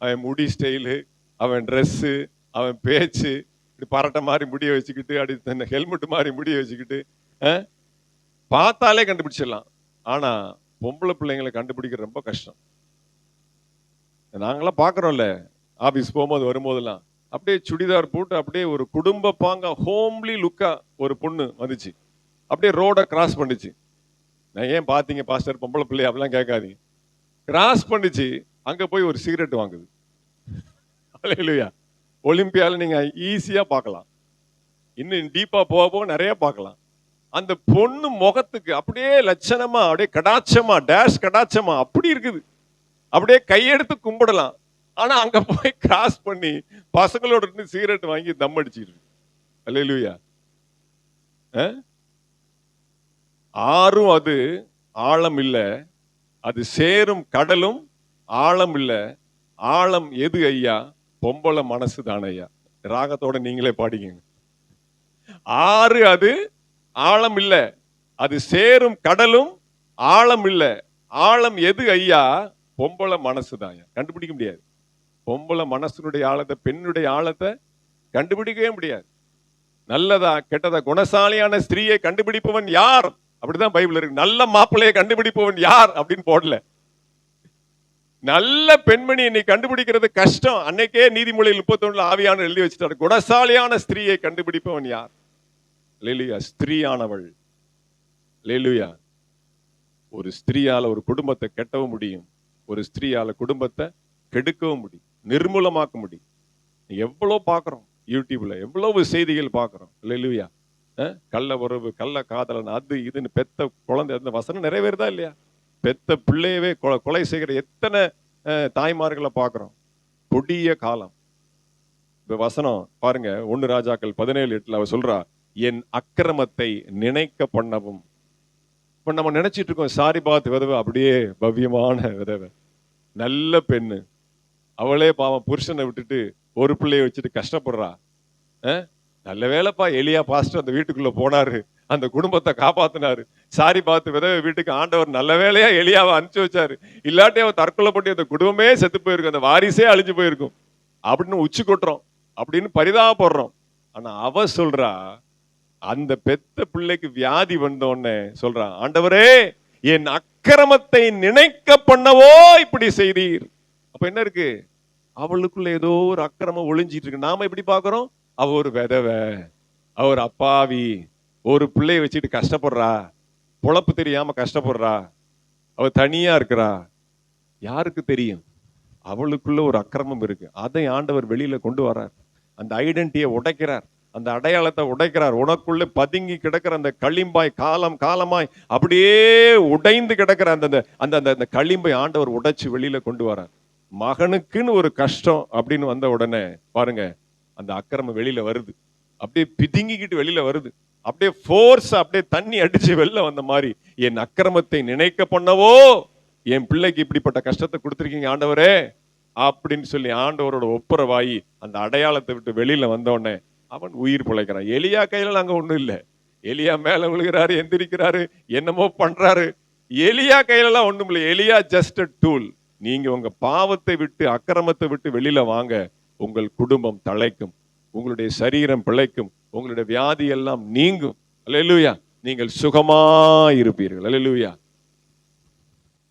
அவன் முடி ஸ்டைலு, அவன் ட்ரெஸ்ஸு, அவன் பேச்சு, பரட்டை மாதிரி முடிய வச்சுக்கிட்டு, அப்படி ஹெல்மெட் மாதிரி முடிய வச்சுக்கிட்டு பார்த்தாலே கண்டுபிடிச்சிடலாம். ஆனா பொம்பளை பிள்ளைங்களை கண்டுபிடிக்கிறது ரொம்ப கஷ்டம். நாங்களாம் பாக்குறோம்ல, ஆபீஸ் போகும்போது வரும்போதெல்லாம் அப்படியே சுடிதார் போட்டு அப்படியே ஒரு குடும்ப பாங்க ஹோம்லி லுக்கா ஒரு பொண்ணு வந்துச்சு, அப்படியே ரோட கிராஸ் பண்ணிச்சு. நான் ஏன் பாத்தீங்க பாஸ்டர் பொம்பளை பிள்ளை அப்படிலாம் கேட்காதீங்க. கிராஸ் பண்ணிச்சு, அங்க போய் ஒரு சிகரெட் வாங்குது. அல்லேலூயா. ஒலிம்பியால நீங்க ஈஸியா பார்க்கலாம், இன்னும் டீப்பா போக நிறைய பார்க்கலாம். அந்த பொண்ணு முகத்துக்கு அப்படியே லட்சணமா, அப்படியே கடாச்சமா, டேஷ் கடாச்சமா அப்படி இருக்குது. அப்படியே கையெடுத்து கும்பிடலாம். ஆனா அங்க போய் கிராஸ் பண்ணி பசங்களோட இருந்து சிகரெட் வாங்கி தம் அடிச்சிட்டு. அல்லேலூயா. ஆறும் அது ஆழம் இல்ல, அது சேரும் கடலும் ஆழம் இல்ல, ஆழம் எது ஐயா? பொம்பளை மனசு தானே ஐயா. ராகத்தோட நீங்களே பாடிங்க. ஆறு அது ஆழம் இல்ல, அது சேரும் கடலும் ஆழம் இல்ல, ஆழம் எது ஐயா? பொம்பளை மனசு தான் ஐயா. கண்டுபிடிக்க முடியாது. பொம்பளை மனசுடைய ஆழத்தை, பெண்ணுடைய ஆழத்தை கண்டுபிடிக்கவே முடியாது. நல்லதா கெட்டதா, குணசாலியான ஸ்திரீயை கண்டுபிடிப்பவன் யார்? அப்படிதான் பைபிள் இருக்கு. நல்ல மாப்பிள்ளையை கண்டுபிடிப்பவன் யார் அப்படின்னு போடல. நல்ல பெண்மணி இன்னைக்கு கண்டுபிடிக்கிறது கஷ்டம். அன்னைக்கே நீதிமொழி 31 ஆவியான எழுதி வச்சுட்டாரு, குணசாலியான ஸ்திரீயை கண்டுபிடிப்பவன் யார்? அல்லேலூயா. ஸ்திரீயானவள். அல்லேலூயா. ஒரு ஸ்திரீயால ஒரு குடும்பத்தை கெட்டவும் முடியும், ஒரு ஸ்திரீயால குடும்பத்தை கெடுக்கவும் முடியும், நிர்மூலமாக்க முடியும். எவ்வளவு பாக்குறோம் யூடியூப்ல, எவ்வளவு செய்திகள் பாக்குறோம். அல்லேலூயா. கள்ள உறவு, கள்ள காதலன், அது இதுன்னு பெத்த குழந்தை, அந்த வசனம் நிறைவேறுதா இல்லையா? பெத்த பிள்ளையவே கொலை செய்கிற எத்தனை தாய்மார்களை பார்க்கிறோம். கொடிய காலம். இப்ப வசனம் பாருங்க, 1 ராஜாக்கள் 17:8 அவ சொல்றா, என் அக்கிரமத்தை நினைக்க பண்ணவும். இப்ப நம்ம நினைச்சிட்டு இருக்கோம் சாரிபாத் விதவை அப்படியே பவ்யமான விதவை, நல்ல பெண்ணு, அவளே பாவம் புருஷனை விட்டுட்டு ஒரு பிள்ளைய வச்சுட்டு கஷ்டப்படுறா. நல்ல வேலைப்பா எலியா பாஸ்டர் அந்த வீட்டுக்குள்ள போனாரு, அந்த குடும்பத்தை காப்பாத்தினாரு. சாரி பார்த்து விதவை வீட்டுக்கு ஆண்டவர் நல்ல வேலையா எலியாவை அனுப்பிச்சு வச்சாரு. இல்லாட்டி அவ தற்கொலை பண்ணி அந்த குடும்பமே செத்து போயிருக்கும், அந்த வாரிசே அழிஞ்சு போயிருக்கும் அப்படின்னு உச்சி கொட்டுறோம், அப்படின்னு பரிதாபப்படுறோம். ஆனா அவ சொல்றா, அந்த பெத்த பிள்ளைக்கு வியாதி வந்தோடனே சொல்றா, ஆண்டவரே என் அக்கிரமத்தை நினைக்க பண்ணவோ இப்படி செய்தீர். அப்ப என்ன இருக்கு? அவளுக்குள்ள ஏதோ ஒரு அக்கிரமம் ஒளிஞ்சிட்டு இருக்கு. நாம எப்படி பாக்குறோம்? அவ ஒரு விதவை, அவர் அப்பாவி, ஒரு பிள்ளைய வச்சுட்டு கஷ்டப்படுறா, பொழப்பு தெரியாம கஷ்டப்படுறா, அவ தனியா இருக்கிறா, யாருக்கு தெரியும்? அவளுக்குள்ள ஒரு அக்கிரமம் இருக்கு. அதை ஆண்டவர் வெளியில கொண்டு வரார். அந்த ஐடென்டிட்டியை உடைக்கிறார், அந்த அடையாளத்தை உடைக்கிறார். உனக்குள்ள பதுங்கி கிடக்கிற அந்த களிம்பாய் காலம் காலமாய் அப்படியே உடைந்து கிடக்கிற அந்த அந்த அந்த களிம்பை ஆண்டவர் உடைச்சு வெளியில கொண்டு வரார். மகனுக்குன்னு ஒரு கஷ்டம் அப்படின்னு வந்த உடனே பாருங்க, அந்த அக்கிரமம் வெளியில வருது, அப்படியே பிதுங்கிக்கிட்டு வெளியில வருது, அப்படியே ஃபோர்ஸ் அப்படியே தண்ணி அடிச்சு வெளில வந்த மாதிரி. என் அக்கிரமத்தை நினைக்க பண்ணவோ என் பிள்ளைக்கு இப்படிப்பட்ட கஷ்டத்தை கொடுத்துருக்கீங்க ஆண்டவரே அப்படின்னு சொல்லி ஆண்டவரோட ஒப்புரவாயி அந்த அடையாளத்தை விட்டு வெளியில வந்தோடனே அவன் உயிர் பிழைக்கிறான். எலியா கையில நாங்க ஒண்ணும் இல்லை. எலியா மேல விழுகிறாரு, எந்திரிக்கிறாரு, என்னமோ பண்றாரு. எலியா கையில எல்லாம் ஒண்ணும் இல்லை. எலியா ஜஸ்ட் a டூல். நீங்க உங்க பாவத்தை விட்டு அக்கிரமத்தை விட்டு வெளியில வாங்க, உங்கள் குடும்பம் தழைக்கும், உங்களுடைய சரீரம் பிழைக்கும், உங்களுடைய வியாதி எல்லாம் நீங்கும். அல்லேலூயா. நீங்கள் சுகமாயிருப்பீர்கள். அல்லேலூயா.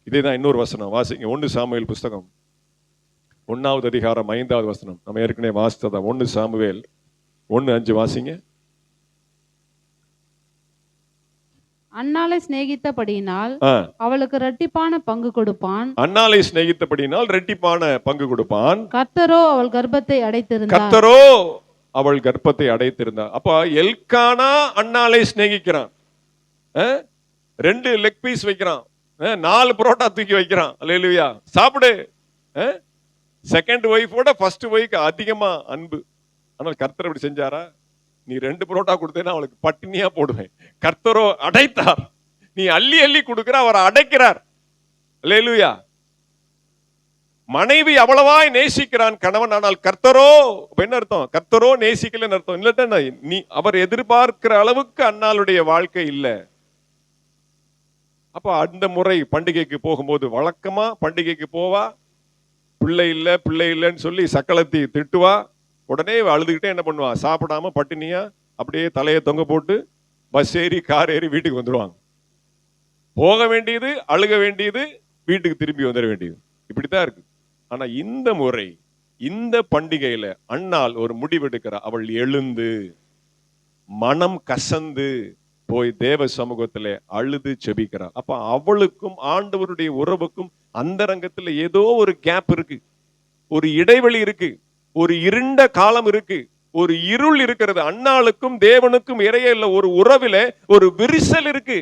இதேதான் இன்னொரு வசனம் வாசிங்க. 1 சாமுவேல் புஸ்தகம் 1வது அதிகாரம் 5வது வசனம். நம்ம ஏற்கனவே வாசித்ததா. 1 சாமுவேல் 1:5 வாசிங்க. அன்னாளை சிநேகித்தபடியினால் அவளுக்கு இரட்டிப்பான பங்கு கொடுப்பான். அன்னாளை சிநேகித்தபடியினால் இரட்டிப்பான பங்கு கொடுப்பான். கர்த்தரோ அவள் கர்ப்பத்தை அடைத்திருந்தார். கர்த்தரோ அவள் கர்ப்பத்தை அடைத்திருந்தார். அப்ப எல்கானா அன்னாளை சிநேகிக்கிறான். 2 லெக் பீஸ் வைக்கிறான், 4 புரோட்டா தூக்கி வைக்கிறான். அல்லேலூயா. சாப்பிடு. செகண்ட் ஒய்ஃபோட ஃபர்ஸ்ட் ஒய்ஃப்க்கு அதிகமா அன்பு. ஆனால் கர்த்தர் அப்படி செஞ்சாரா? நீ 2 புரோட்டா கொடுத்தேன்னா அவளுக்கு பட்டினியா போடுவேன். கர்த்தரோ அடைத்தார். நீ அள்ளி அள்ளி கொடுக்கிற, அவர் அடைக்கிறார். அல்லேலூயா. மனைவி அவ்வளவாய் நேசிக்கிறான் கணவன், ஆனால் கர்த்தரோ என்ன அர்த்தம்? கர்த்தரோ நேசிக்கலன்னு அர்த்தம். இல்ல, நீ அவர் எதிர்பார்க்கிற அளவுக்கு அன்னாளுடைய வாழ்க்கை இல்லை. அப்ப அந்த முறை பண்டிகைக்கு போகும்போது வழக்கமா பண்டிகைக்கு போவா, பிள்ளை இல்லைன்னு சொல்லி சக்களத்தி திட்டுவா. உடனே அழுதுகிட்டே என்ன பண்ணுவா? சாப்பிடாம பட்டினியா அப்படியே தலையை தொங்க போட்டு பஸ் ஏறி கார் ஏறி வீட்டுக்கு வந்துடுவாங்க. போக வேண்டியது, அழுக வேண்டியது, வீட்டுக்கு திரும்பி வந்துட வேண்டியது. இப்படித்தான் இருக்கு. ஆனா இந்த முறை இந்த பண்டிகையில அன்னாள் ஒரு முடிவெடுக்கிறா. அவள் எழுந்து மனம் கசந்து போய் தேவ சமூகத்திலே அழுது செபிக்கிறார். அப்ப அவளுக்கும் ஆண்டவருடைய உறவுக்கும் அந்தரங்கத்துல ஏதோ ஒரு கேப் இருக்கு, ஒரு இடைவெளி இருக்கு, ஒரு இருண்ட காலம் இருக்கு, ஒரு இருள் இருக்கிறது. அன்னாளுக்கும் தேவனுக்கும் இடையே ஒரு உறவில ஒரு விரிசல் இருக்கு.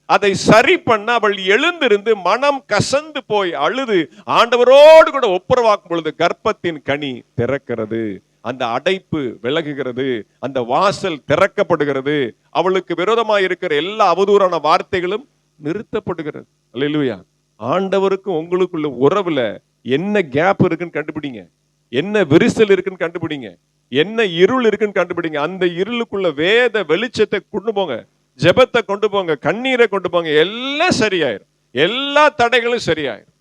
அதை சரி பண்ண அவள் எழுந்திருந்து மனம் கசந்து போய் அழுது ஆண்டவரோடு கூட ஒப்புரவாக்கும் பொழுது கர்ப்பத்தின் கனி திறக்கிறது, அந்த அடைப்பு விலகுகிறது, அந்த வாசல் திறக்கப்படுகிறது. அவளுக்கு விரோதமாக இருக்கிற எல்லா அவதூறான வார்த்தைகளும் நிறுத்தப்படுகிறது. அல்லேலூயா. ஆண்டவருக்கும் உங்களுக்குள்ள உறவுல என்ன கேப் இருக்குன்னு கண்டுபிடிங்க, என்ன விரிசல் இருக்குன்னு கண்டுபிடிங்க, என்ன இருள் இருக்குன்னு கண்டுபிடிங்க. அந்த இருளுக்குள்ள வேத வெளிச்சத்தை கொண்டு போங்க, ஜெபத்தை கொண்டு போங்க, கண்ணீரை கொண்டு போங்க. எல்லாம் சரியாயிரும், எல்லா தடைகளும் சரியாயிரும்.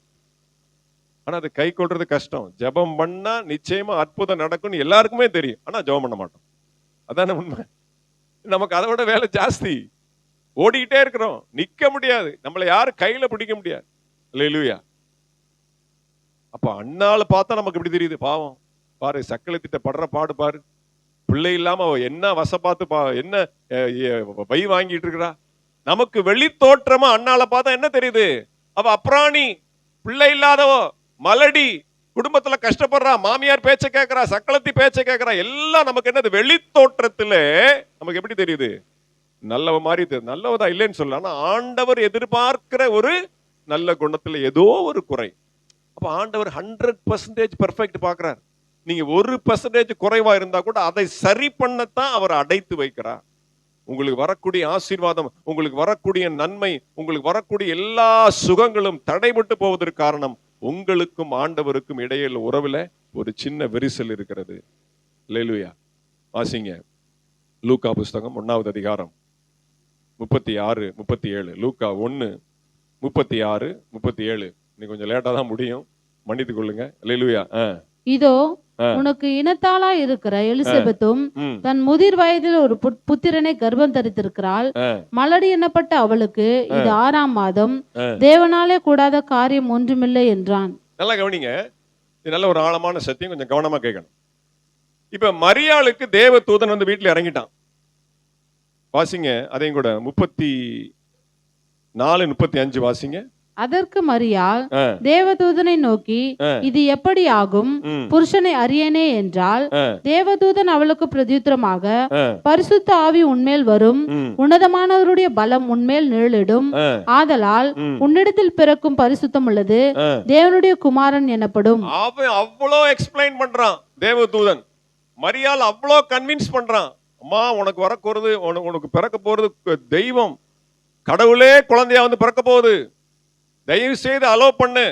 ஆனா அது கை கொள்றது கஷ்டம். ஜெபம் பண்ணா நிச்சயமா அற்புதம் நடக்கும்னு எல்லாருக்குமே தெரியும். ஆனா ஜெபம் பண்ண மாட்டோம். அதான உண்மை. நமக்கு அதை விட வேலை ஜாஸ்தி. ஓடிக்கிட்டே இருக்கிறோம், நிக்க முடியாது, நம்மளை யாரும் கையில பிடிக்க முடியாது. அல்லேலூயா. அப்ப அண்ணால பார்த்தா நமக்கு எப்படி தெரியுது? பாவம் பாரு, சக்களத்திட்ட படுற பாடு பாரு. பிள்ளை இல்லாம அவ என்ன வசப்பாத்து என்ன வை வாங்கிட்டு இருக்கிறா. நமக்கு வெளி தோற்றமா அண்ணால பார்த்தா என்ன தெரியுது? அவ அப்ராணி, பிள்ளை இல்லாதவோ, மலடி, குடும்பத்துல கஷ்டப்படுறா, மாமியார் பேச்ச கேட்கிறா, சக்களத்தி பேச்ச கேட்கிறா. எல்லாம் நமக்கு என்னது? வெளி தோற்றத்துல நமக்கு எப்படி தெரியுது? நல்லவ மாதிரி தெரியுது. நல்லவதா இல்லைன்னு சொல்லலாம். ஆனா ஆண்டவர் எதிர்பார்க்கிற ஒரு நல்ல குணத்துல ஏதோ ஒரு குறை. அப்ப ஆண்டவர் 100% பெர்ஃபெக்ட் பாக்குறார். நீங்க 1% குறைவா இருந்தா கூட அதை சரி பண்ணத்தான் அவர் அடைத்து வைக்கிறார். உங்களுக்கு வரக்கூடிய ஆசீர்வாதம், உங்களுக்கு வரக்கூடிய நன்மை, உங்களுக்கு வரக்கூடிய எல்லா சுகங்களும் தடைபட்டு போவதற்கு காரணம் உங்களுக்கும் ஆண்டவருக்கும் இடையில உறவுல ஒரு சின்ன விரிசல் இருக்கிறது. அல்லேலூயா. வாசிங்க லூக்கா புஸ்தகம் 1வது அதிகாரம் 36, 37. லூக்கா 1:36, 37. இன்னைக்கு கொஞ்சம் லேட்டா தான் முடியும், மன்னித்துக் கொள்ளுங்க. அல்லேலூயா. இதோ உனக்கு இனத்தாளா இருக்கிற எலிசபெத்தும் தன் முதிர் வயதில் ஒரு புத்திரனை கர்ப்பம் தரித்திருக்கிறாள். மலடி எண்ணப்பட்ட அவளுக்கு இது 6ஆம் மாதம், தேவனாலே கூடாத காரியம் ஒன்றுமில்லை என்றான். நல்லா கவனிங்க, இது நல்ல ஒரு ஆழமான சத்தியம், கொஞ்சம் கவனமா கேட்கணும். இப்ப மரியாளுக்கு தேவ தூதன் வந்து வீட்டுல இறங்கிட்டான். வாசிங்க அதையும் கூட 4:35 வாசிங்க. அதற்கு மரியாள் ஆ, தேவதூதனை நோக்கி, ஆ, இது எப்படி ஆகும்? ம், புருஷனை அறியேனே என்றால், ஆ, தேவதூதன் அவளுக்கு பிரதியுத்தரமாக, ஆ, பரிசுத்த ஆவி உன்மேல் வரும், ம், உன்னதமானவருடைய பலம் உன்மேல் நிழலிடும். ஆ, ஆதலால் ம், உன்னிடத்தில் பிறக்கும் பரிசுத்தம் உள்ளது ஆ. தேவனுடைய குமாரன் எனப்படும். அவன் அவ்வளோ எக்ஸ்பிளைன் பண்றான் தேவதூதன். மரியாள் அவ்வளோ கன்வின்ஸ் பண்றான். அம்மா, உனக்கு வரப்போறது, உனக்கு பிறக்க போறது தெய்வம், கடவுளே குழந்தையா வந்து பிறக்க போகுது, தயவு செய்து அலோ பண்ணு.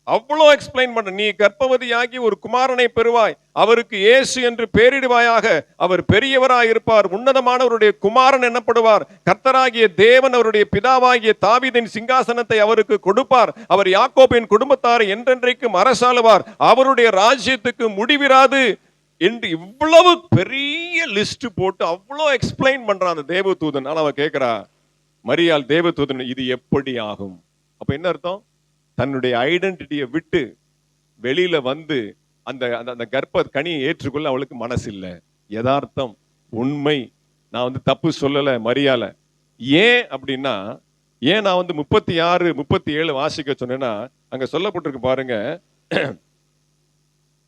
அவ்வளோ எக்ஸ்பிளைன் பண்ண. நீ கர்ப்பவதியாகி ஒரு குமாரனை பெறுவாய், அவருக்கு இயேசு என்று பெயரிடுவாயாக. அவர் பெரியவராய் இருப்பார், உன்னதமானவருடைய குமாரன் எனப்படுவார். கர்த்தராகிய தேவன் அவருடைய பிதாவாகிய தாவீதின் சிங்காசனத்தை அவருக்கு கொடுப்பார். அவர் யாக்கோபின் குடும்பத்தாரை என்றென்றைக்கும் அரசாளுவார். அவருடைய ராஜ்யத்துக்கு முடிவிராது என்று இவ்வளவு பெரிய லிஸ்ட் போட்டு அவ்வளோ எக்ஸ்பிளைன் பண்றான் அந்த தேவதூதன். ஆனா அவ கேட்கிறா, மரியாள் தேவதூதன், இது எப்படி ஆகும்? அப்ப என்ன அர்த்தம்? தன்னுடைய ஐடென்டிட்டியை விட்டு வெளியில வந்து அந்த அந்த கர்ப்ப கனியை ஏற்றுக்கொள்ள அவளுக்கு மனசு இல்லை. யதார்த்தம், உண்மை. நான் வந்து தப்பு சொல்லல மரியாள. ஏன் அப்படின்னா, ஏன் நான் வந்து 36, 37 வாசிக்க சொன்னேன்னா, அங்க சொல்லப்பட்டிருக்கு பாருங்க,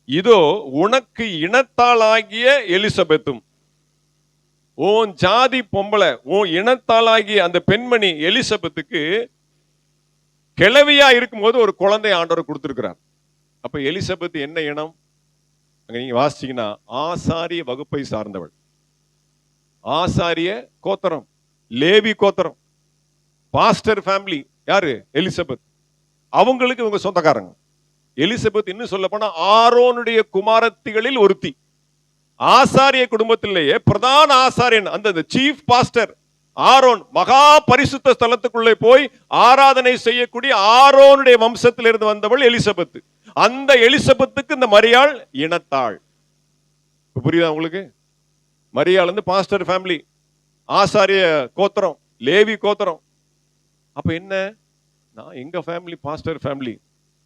இதோ உனக்கு இனத்தாளாகிய எலிசபெத்தும், உன் ஜாதி பொம்பளை, உன் இனத்தாளாகிய அந்த பெண்மணி எலிசபெத்துக்கு கிழவியா இருக்கும்போது ஒரு குழந்தை ஆண்டவர் கொடுத்திருக்கிறார். அப்ப எலிசபெத் என்ன இனம்? அங்க நீங்க வாசிச்சீங்கன்னா, ஆசாரிய வகுப்பை சார்ந்தவள், ஆசாரிய கோத்திரம், லேவி கோத்திரம், பாஸ்டர் ஃபேமிலி. யாரு? எலிசபெத். அவங்களுக்கு இவங்க சொந்தக்காரங்க. எலிசபெத் இன்னும் சொல்ல போனா ஆரோனுடைய குமாரத்திகளில் ஒருத்தி. ஆசாரிய குடும்பத்திலேயே பிரதான ஆசாரியன், அந்த சீஃப் பாஸ்டர் ஆரோன், மகா பரிசுத்த ஸ்தலத்துக்குள்ளே போய் ஆராதனை செய்யக்கூடிய ஆரோனுடைய வம்சத்திலிருந்து வந்தவள் எலிசபெத். அந்த எலிசபெத்துக்கு இந்த மரியாள் இனத்தாள். புரியுதா உங்களுக்கு? மரியாள் வந்து பாஸ்டர் ஃபேமிலி, ஆசாரிய கோத்திரம், லேவி கோத்திரம். அப்ப என்ன? நான் எங்க ஃபேமிலி பாஸ்டர் ஃபேமிலி,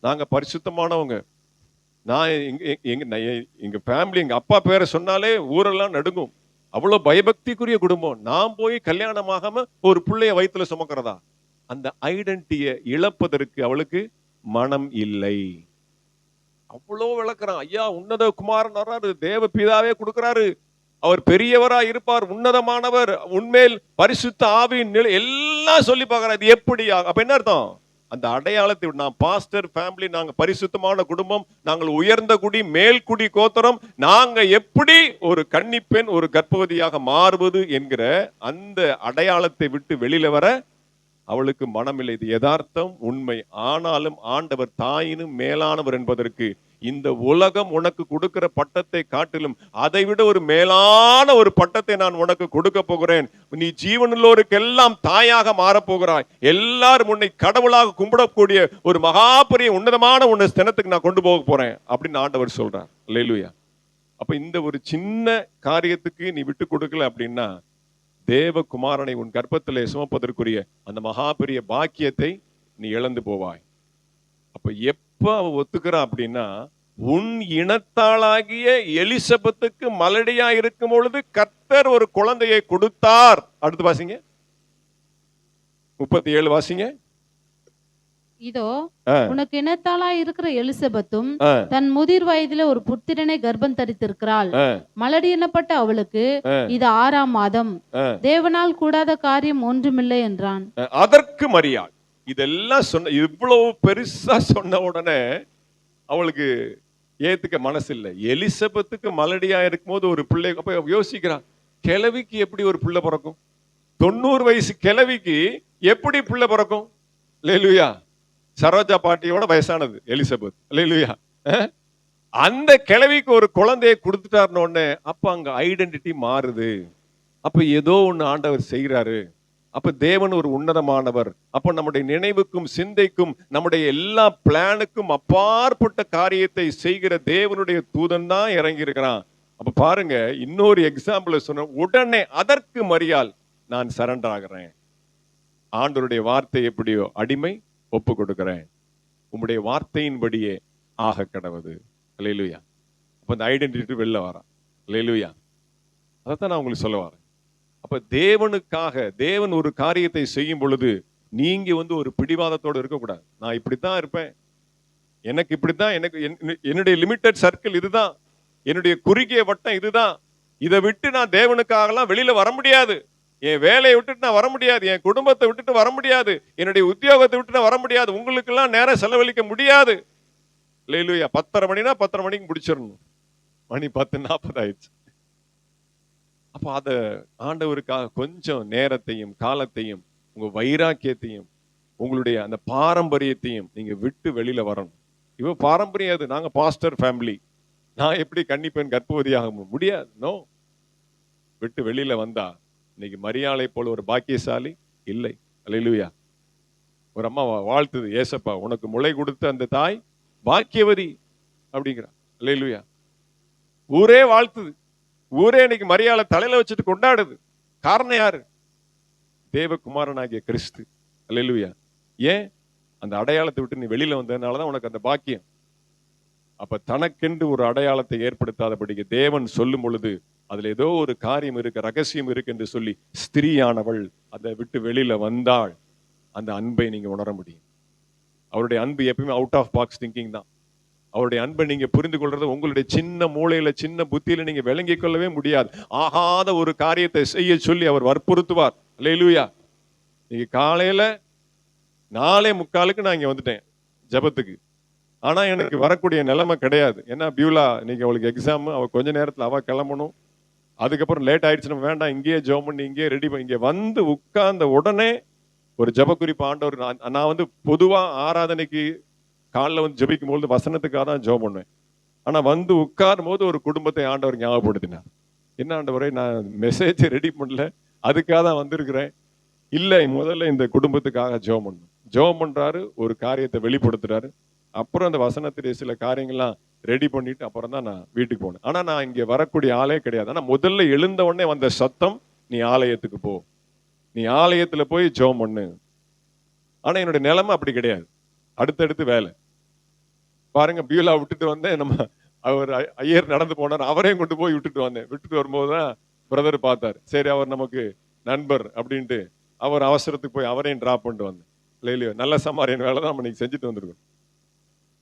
நாங்க பரிசுத்தமானவங்க. நான் எங்க ஃபேமிலி, எங்க அப்பா பேரை சொன்னாலே ஊரெல்லாம் நடுங்கும். அவ்வளவு பயபக்திக்குரிய குடும்பம். நான் போய் கல்யாணமாகாம ஒரு பிள்ளைய வயிற்றுல சுமக்கிறதா? அந்த ஐடென்டிட்டியை இழப்பதற்கு அவளுக்கு மனம் இல்லை. அவ்வளோ விளக்குறான். ஐயா, உன்னத குமாரன் வர்றாரு, தேவ பிதாவே கொடுக்கிறாரு, அவர் பெரியவரா இருப்பார், உன்னதமானவர், உண்மையில் பரிசுத்த ஆவியின் நிலை எல்லாம் சொல்லி பார்க்கிறார். இது எப்படி? அப்ப என்ன அர்த்தம்? அந்த அடையாளத்தை, நான் பாஸ்டர் ஃபேமிலி, நாங்க பரிசுத்தமான குடும்பம், நாங்கள் உயர்ந்த குடி, மேல் குடி கோத்திரம், நாங்க எப்படி ஒரு கன்னிப்பெண் ஒரு கர்ப்பவதியாக மாறுவது என்கிற அந்த அடையாளத்தை விட்டு வெளியில வர அவளுக்கு மனமில்லை. இது யதார்த்தம், உண்மை. ஆனாலும் ஆண்டவர் தாயினும் மேலானவர் என்பதற்கு, இந்த உலகம் உனக்கு கொடுக்கிற பட்டத்தை காட்டிலும் அதை விட ஒரு மேலான ஒரு பட்டத்தை நான் உனக்கு கொடுக்க போகிறேன். நீ ஜீவனுள்ளோருக்கெல்லாம் தாயாக மாறப்போகிறாய். எல்லாரும் உன்னை கடவுளாக கும்பிடக்கூடிய ஒரு மகாபெரிய உன்னதமான உன்னை ஸ்தனத்துக்கு நான் கொண்டு போக போறேன் அப்படின்னு ஆண்டவர் சொல்றார். அல்லேலூயா. அப்ப இந்த ஒரு சின்ன காரியத்துக்கு நீ விட்டு கொடுக்கல அப்படின்னா, தேவகுமாரனை உன் கர்ப்பத்திலே சுமப்பதற்குரிய அந்த மகாபெரிய பாக்கியத்தை நீ இழந்து போவாய். அப்ப எப்ப அவ ஒத்துக்கிறா அப்படின்னா, உன் இனத்தாளாகிய எலிசபெத்துக்கு மலடியா இருக்கும் பொழுது கர்த்தர் ஒரு குழந்தையை கொடுத்தார். அடுத்து வாசிங்க, 37 வாசிங்க. இதோ உனக்கு இனத்தாளாய் இருக்கிற எலிசபெத்தும் ஆ, தன் முதிர் வயதிலே ஒரு புத்திரனை கர்ப்பம் தரித்திருக்கிறாள். ஆ, மலடி எனப்பட்ட அவளுக்கு ஆ, இது 6ஆம் மாதம், ஆ. தேவனால் கூடாத காரியம் ஒன்றுமில்லை என்றான். அதற்கு மரியாள் இதெல்லாம் சொன்ன, இவ்வளவு பெருசா சொன்ன உடனே அவளுக்கு ஏத்துக்க மனசு இல்லை. எலிசபெத்துக்கு மலடியா இருக்கும்போது ஒரு பிள்ளை, அப்ப யோசிக்கிறான், கிழவிக்கு எப்படி ஒரு பிள்ளை பிறக்கும்? 90 வயசு கிழவிக்கு எப்படி பிள்ளை பிறக்கும்? அல்லேலூயா. சரோஜா பாட்டியோட வயசானது எலிசபெத். அல்லேலூயா. அந்த கிழவிக்கு ஒரு குழந்தையை கொடுத்துட்டாருன்னு உடனே அப்ப அங்க ஐடென்டிட்டி மாறுது. அப்ப ஏதோ ஒண்ணு ஆண்டவர் செய்யறாரு. அப்ப தேவன் ஒரு உன்னதமானவர். அப்ப நம்முடைய நினைவுக்கும் சிந்தைக்கும் நம்முடைய எல்லா பிளானுக்கும் அப்பாற்பட்ட காரியத்தை செய்கிற தேவனுடைய தூதன் தான் இறங்கி இருக்கிறான். அப்ப பாருங்க, இன்னொரு எக்ஸாம்பிள் சொன்ன உடனே அதற்கு மரியாள், நான் சரண்டர் ஆகிறேன். ஆண்டவருடைய வார்த்தை எப்படியோ அடிமை, ஒப்பு கொடுக்கிறேன், உம்முடைய வார்த்தையின்படியே ஆக கடவுது. அல்லேலூயா. அப்ப இந்த ஐடென்டிட்டி வெளில வரா. அல்லேலூயா. அதைத்தான் நான் உங்களுக்கு சொல்ல வரேன். அப்ப தேவனுக்காக தேவன் ஒரு காரியத்தை செய்யும் பொழுது நீங்க ஒரு பிடிவாதத்தோட இருக்கக்கூடாது. நான் இப்படித்தான் இருப்பேன், எனக்கு இப்படித்தான், எனக்கு என்னுடைய லிமிட்டட் சர்க்கிள் இதுதான், என்னுடைய குறுகிய வட்டம் இதுதான், இதை விட்டு நான் தேவனுக்காகலாம் வெளியில வர முடியாது, என் வேலையை விட்டுட்டு நான் வர முடியாது, என் குடும்பத்தை விட்டுட்டு வர முடியாது, என்னுடைய உத்தியோகத்தை விட்டு நான் வர முடியாது, உங்களுக்கு எல்லாம் நேரம் செலவழிக்க முடியாது. அல்லேலூயா. 10:30 மணினா 10:30 மணிக்கு முடிச்சிடணும். மணி 10:40 ஆயிடுச்சு. அப்ப அத ஆண்டவருக்காக கொஞ்சம் நேரத்தையும் காலத்தையும் உங்க வைராக்கியத்தையும் உங்களுடைய அந்த பாரம்பரியத்தையும் நீங்க விட்டு வெளியில வரணும். இவ பாரம்பரியம் அது, நாங்க பாஸ்டர் ஃபேமிலி, நான் எப்படி கன்னிப்பெண் கர்ப்பவதியாக முடியாது. நோ. விட்டு வெளியில வந்தா இன்னைக்கு மரியாளை போல ஒரு பாக்கியசாலி இல்லை. அல்லேலூயா. ஒரு அம்மா வாழ்த்துது, ஏசப்பா உனக்கு முளை கொடுத்த அந்த தாய் பாக்கியவதி அப்படிங்கிறா. அல்லேலூயா. ஊரே வாழ்த்துது, ஊரே இன்னைக்கு மரியாதை தலையில வச்சுட்டு கொண்டாடுது. காரணம் யாரு? தேவகுமாரனாகிய கிறிஸ்து. அல்லேலூயா. ஏன்? அந்த அடையாளத்தை விட்டு நீ வெளியில வந்ததுனாலதான் உனக்கு அந்த பாக்கியம். அப்ப தனக்கென்று ஒரு அடையாளத்தை ஏற்படுத்தாதபடிக்கு தேவன் சொல்லும் பொழுது அதுல ஏதோ ஒரு காரியம் இருக்கு, ரகசியம் இருக்கு என்று சொல்லி ஸ்திரீயானவள் அதை விட்டு வெளியில வந்தாள். அந்த அன்பை நீங்க உணர முடியும். அவருடைய அன்பு எப்பயுமே அவுட் ஆஃப் பாக்ஸ் திங்கிங் தான். அவருடைய அன்பை நீங்க புரிந்து கொள்றது உங்களுடைய சின்ன மூளையில சின்ன புத்தியில நீங்க விளங்கிக் கொள்ளவே முடியாது. ஆகாத ஒரு காரியத்தை செய்ய சொல்லி அவர் வற்புறுத்துவார். அல்லேலூயா. நீங்க காலையில 4:45 நான் இங்க வந்துட்டேன் ஜபத்துக்கு. ஆனா எனக்கு வரக்கூடிய நிலைமை கிடையாது. ஏன்னா பியூலா இன்னைக்கு அவளுக்கு எக்ஸாம், அவ கொஞ்ச நேரத்துல அவ கிளம்பணும். அதுக்கப்புறம் லேட் ஆயிடுச்சுன்னா வேண்டாம், இங்கேயே ஜெபம் பண்ணி இங்கேயே ரெடி பண்ணி இங்க வந்து உட்கார்ந்த உடனே ஒரு ஜப குறிப்பு ஆண்டவர். நான் பொதுவா ஆராதனைக்கு காலில் ஜெபிக்கும் போது வசனத்துக்காக தான் ஜெபம் பண்ணுவேன். ஆனா உட்காரும் போது ஒரு குடும்பத்தை ஆண்டவர் ஞாபகப்படுத்தினார். என்ன ஆண்டவரே, நான் மெசேஜ் ரெடி பண்ணல, அதுக்காக தான் வந்திருக்கிறேன். இல்லை, முதல்ல இந்த குடும்பத்துக்காக ஜெபம் பண்ணணும். ஜெபம் பண்றாரு, ஒரு காரியத்தை வெளிப்படுத்துறாரு. அப்புறம் அந்த வசனத்துடைய சில காரியங்கள்லாம் ரெடி பண்ணிட்டு அப்புறம் தான் நான் வீட்டுக்கு போனேன். ஆனா நான் இங்க வரக்கூடிய ஆளே கிடையாது. ஆனா முதல்ல எழுந்த உடனே வந்த சத்தம், நீ ஆலயத்துக்கு போ, நீ ஆலயத்துல போய் ஜெபம் பண்ணு. ஆனா என்னுடைய நிலைமை அப்படி கிடையாது. அடுத்தடுத்து வேலை பாருங்க. பியூலா விட்டுட்டு வந்தேன், நம்ம அவர் ஐயர் நடந்து போனார், அவரையும் கொண்டு போய் விட்டுட்டு வந்தேன். விட்டுட்டு வரும்போதுதான் பிரதர் பார்த்தார். சரி, அவர் நமக்கு நண்பர் அப்படின்ட்டு அவர் அவசரத்துக்கு போய் அவரையும் டிராப் பண்ணிட்டு வந்தேன். இல்லையோ, நல்ல சமாரியன் வேலை தான் நம்ம இன்னைக்கு செஞ்சுட்டு வந்திருக்கோம்.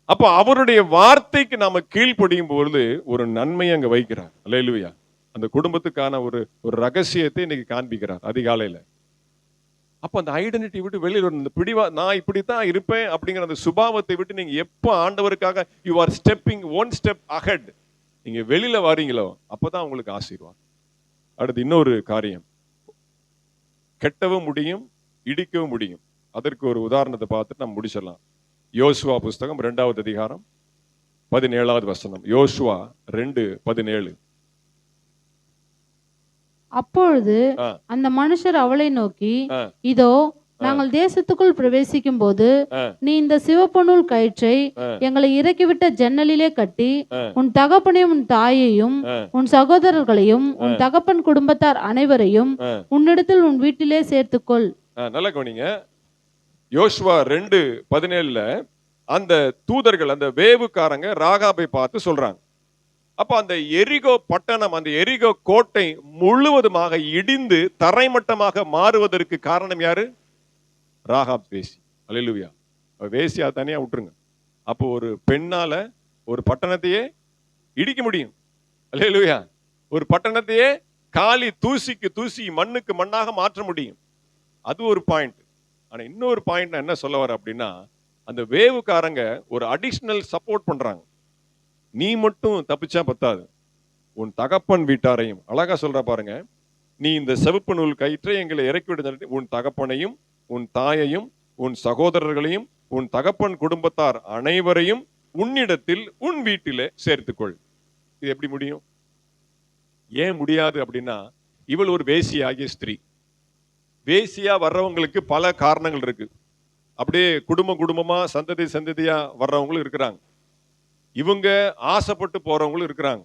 அப்ப அவருடைய வார்த்தைக்கு நாம கீழ்ப்படியும் பொழுது ஒரு நன்மை அங்க வைக்கிறார். அல்லேலூயா. அந்த குடும்பத்துக்கான ஒரு ரகசியத்தை இன்னைக்கு காண்பிக்கிறார் அதிகாலையில. அப்ப அந்த ஐடென்டிட்டி விட்டு வெளியில இந்த நான் இப்படித்தான் இருப்பேன் அப்படிங்கிற அந்த சுபாவத்தை விட்டு நீங்க எப்ப ஆண்டவருக்காக you are stepping one step ahead நீங்க வெளியில வாரீங்களோ அப்பதான் உங்களுக்கு ஆசீர்வாதம். அடுத்து இன்னொரு காரியம், கெட்டவும் முடியும், இடிக்கவும் முடியும். அதற்கு ஒரு உதாரணத்தை பார்த்துட்டு நம்ம முடிச்சிடலாம். யோசுவா புஸ்தகம் 2வது அதிகாரம் 17வது வசனம். யோசுவா 2:17. அப்பொழுது அந்த மனுஷர் அவளை நோக்கி, இதோ நாங்கள் தேசத்துக்குள் பிரவேசிக்கும் போது நீ இந்த சிவப்பு நூல் கயிற்றை எங்களை இறக்கிவிட்ட ஜன்னலிலே கட்டி உன் தகப்பனையும் உன் தாயையும் உன் சகோதரர்களையும் உன் தகப்பன் குடும்பத்தார் அனைவரையும் உன்னிடத்தில் உன் வீட்டிலே சேர்த்துக்கொள். நல்ல கவனிங்க. யோசுவா 2:17 அந்த தூதர்கள், அந்த வேவுக்காரங்க ராகாபை பார்த்து சொல்றாங்க. அப்ப அந்த எரிகோ பட்டணம், அந்த எரிகோ கோட்டை முழுவதுமாக இடிந்து தரைமட்டமாக மாறுவதற்கு காரணம் யாரு? ராகாப் வேசி. அல்லேலூயா. வேசியா தனியா விட்டுருங்க. அப்போ ஒரு பெண்ணால ஒரு பட்டணத்தையே இடிக்க முடியும். அல்லேலூயா. ஒரு பட்டணத்தையே காலி தூசிக்கு தூசி மண்ணுக்கு மண்ணாக மாற்ற முடியும். அது ஒரு பாயிண்ட். ஆனா இன்னொரு பாயிண்ட் என்ன சொல்ல வர அப்படின்னா, அந்த வேவுக்காரங்க ஒரு அடிஷனல் சப்போர்ட் பண்றாங்க. நீ மட்டும் தப்பிச்சா பத்தாது, உன் தகப்பன் வீட்டாரையும். அழகா சொல்ற பாருங்க, நீ இந்த சிவப்பு நூல் கயிற்றை எங்களை இறக்கிவிட உன் தகப்பனையும் உன் தாயையும் உன் சகோதரர்களையும் உன் தகப்பன் குடும்பத்தார் அனைவரையும் உன்னிடத்தில் உன் வீட்டிலே சேர்த்துக்கொள். இது எப்படி முடியும்? ஏன் முடியாது அப்படின்னா, இவள் ஒரு வேசியாகிய ஸ்திரீ. வேசியா வர்றவங்களுக்கு பல காரணங்கள் இருக்கு. அப்படியே குடும்பமா சந்ததி சந்ததியா வர்றவங்களும் இருக்கிறாங்க. இவங்க ஆசைப்பட்டு போறவங்களும் இருக்கிறாங்க.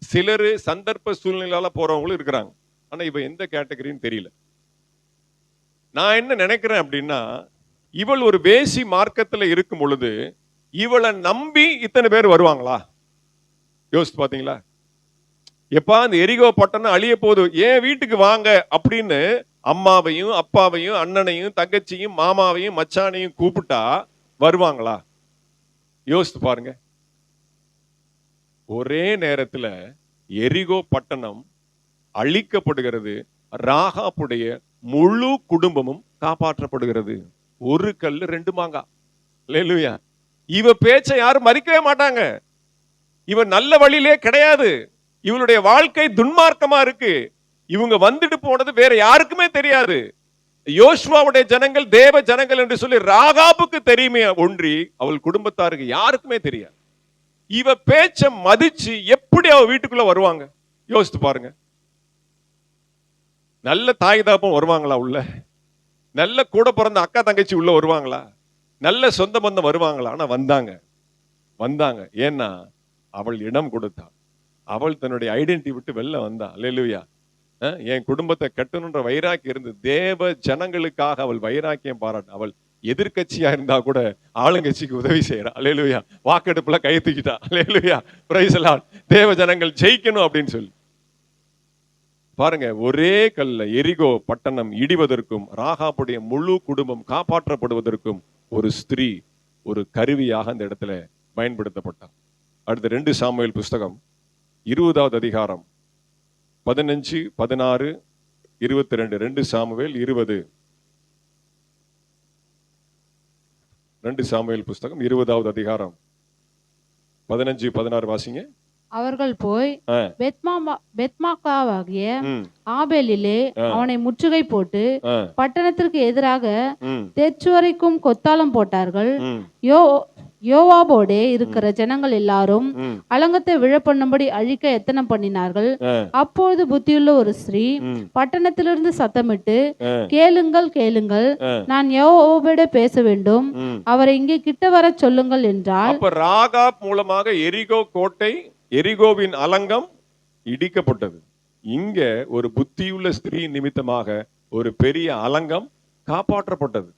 சிலரு சந்தர்ப்ப சூழ்நிலையால போறவங்களும் இருக்கிறாங்க. ஆனா இவ எந்த கேட்டகரின்னு தெரியல. நான் என்ன நினைக்கிறேன் அப்படின்னா, இவள் ஒரு வேசி மார்க்கத்துல இருக்கும் பொழுது இவளை நம்பி இத்தனை பேர் வருவாங்களா? யோசித்து பாத்தீங்களா? எப்பா இந்த எரிகோ பட்டணம் அழிய போகுது, ஏன் வீட்டுக்கு வாங்க அப்படின்னு அம்மாவையும் அப்பாவையும் அண்ணனையும் தங்கச்சியும் மாமாவையும் மச்சானையும் கூப்பிட்டா வருவாங்களா? யோசித்து பாருங்க. ஒரே நேரத்துல எரிகோ பட்டணம் அழிக்கப்படுகிறது, ராகாப்புடைய முழு குடும்பமும் காப்பாற்றப்படுகிறது. ஒரு கல்லு ரெண்டு மாங்கா. அல்லேலூயா. இவ பேச்சை யாரும் மறிக்கவே மாட்டாங்க. இவன் நல்ல வழியிலே கிடையாது. இவளுடைய வாழ்க்கை துன்மார்க்கமா இருக்கு. இவங்க வந்துட்டு போனது வேற யாருக்குமே தெரியாது. யோசுவாவுடைய ஜனங்கள் தேவ ஜனங்கள் என்று சொல்லி ராகாபுக்கு தெரியுமே ஒன்றி அவள் குடும்பத்தாருக்கு யாருக்குமே தெரியாது. இவ பேச்ச மதிச்சு எப்படி அவ வீட்டுக்குள்ள வருவாங்க? யோசித்து பாருங்க. நல்ல தாய் தாப்பம் வருவாங்களா உள்ள? நல்ல கூட பிறந்த அக்கா தங்கச்சி உள்ள வருவாங்களா? நல்ல சொந்த பந்தம் வருவாங்களா? ஆனா வந்தாங்க. ஏன்னா அவள் இடம் கொடுத்தாள். அவள் தன்னுடைய ஐடென்டிட்டி விட்டு வெளில வந்தா. அல்லேலூயா. என் குடும்பத்தை கட்டணுன்ற வைராக்கியம் இருந்து தேவ ஜனங்களுக்காக அவள் வைராக்கியம் பாராட்ட. அவள் எதிர்கட்சியா இருந்தா கூட ஆளுங்கட்சிக்கு உதவி செய்யறா. அல்லேலூயா. வாக்கெடுப்புல கை தூக்கிட்டா. அல்லேலூயா. Praise the Lord. தேவ ஜனங்கள் ஜெயிக்கணும் அப்படின்னு சொல்லி பாருங்க. ஒரே கல்ல எரிகோ பட்டணம் இடிவதற்கும் ராகாபுடைய முழு குடும்பம் காப்பாற்றப்படுவதற்கும் ஒரு ஸ்திரீ ஒரு கருவியாக அந்த இடத்துல பயன்படுத்தப்பட்டார். அடுத்த 2 சாமுவேல் புஸ்தகம் 20வது அதிகாரம் 15, 16, 22. 2 சாமுவேல் 20. 2 சாமுவேல் புஸ்தகம் 20வது அதிகாரம் 15, 16 வாசிங்க. அவர்கள் போய் பெத்மாக்காவாகிய ஆபேலிலே அவனை முற்றுகை போட்டு பட்டணத்திற்கு எதிராக தெற்சுவரைக்கும் கொத்தாளம் போட்டார்கள். யோவாபோடே இருக்கிற ஜனங்கள் எல்லாரும் அலங்கத்தை விழ பண்ணும்படி அழிக்க எத்தனை பண்ணினார்கள். அப்பொழுது புத்தியுள்ள ஒரு ஸ்திரீ பட்டணத்திலிருந்து சத்தமிட்டு, கேளுங்கள், நான் யோவாபோட பேச வேண்டும், அவரை இங்கே கிட்ட வர சொல்லுங்கள் என்றால். அப்ப ராகாப் மூலமாக எரிகோ கோட்டை, எரிகோவின் அலங்கம் இடிக்கப்பட்டது. இங்க ஒரு புத்தியுள்ள ஸ்திரீ நிமித்தமாக ஒரு பெரிய அலங்கம் காப்பாற்றப்பட்டது.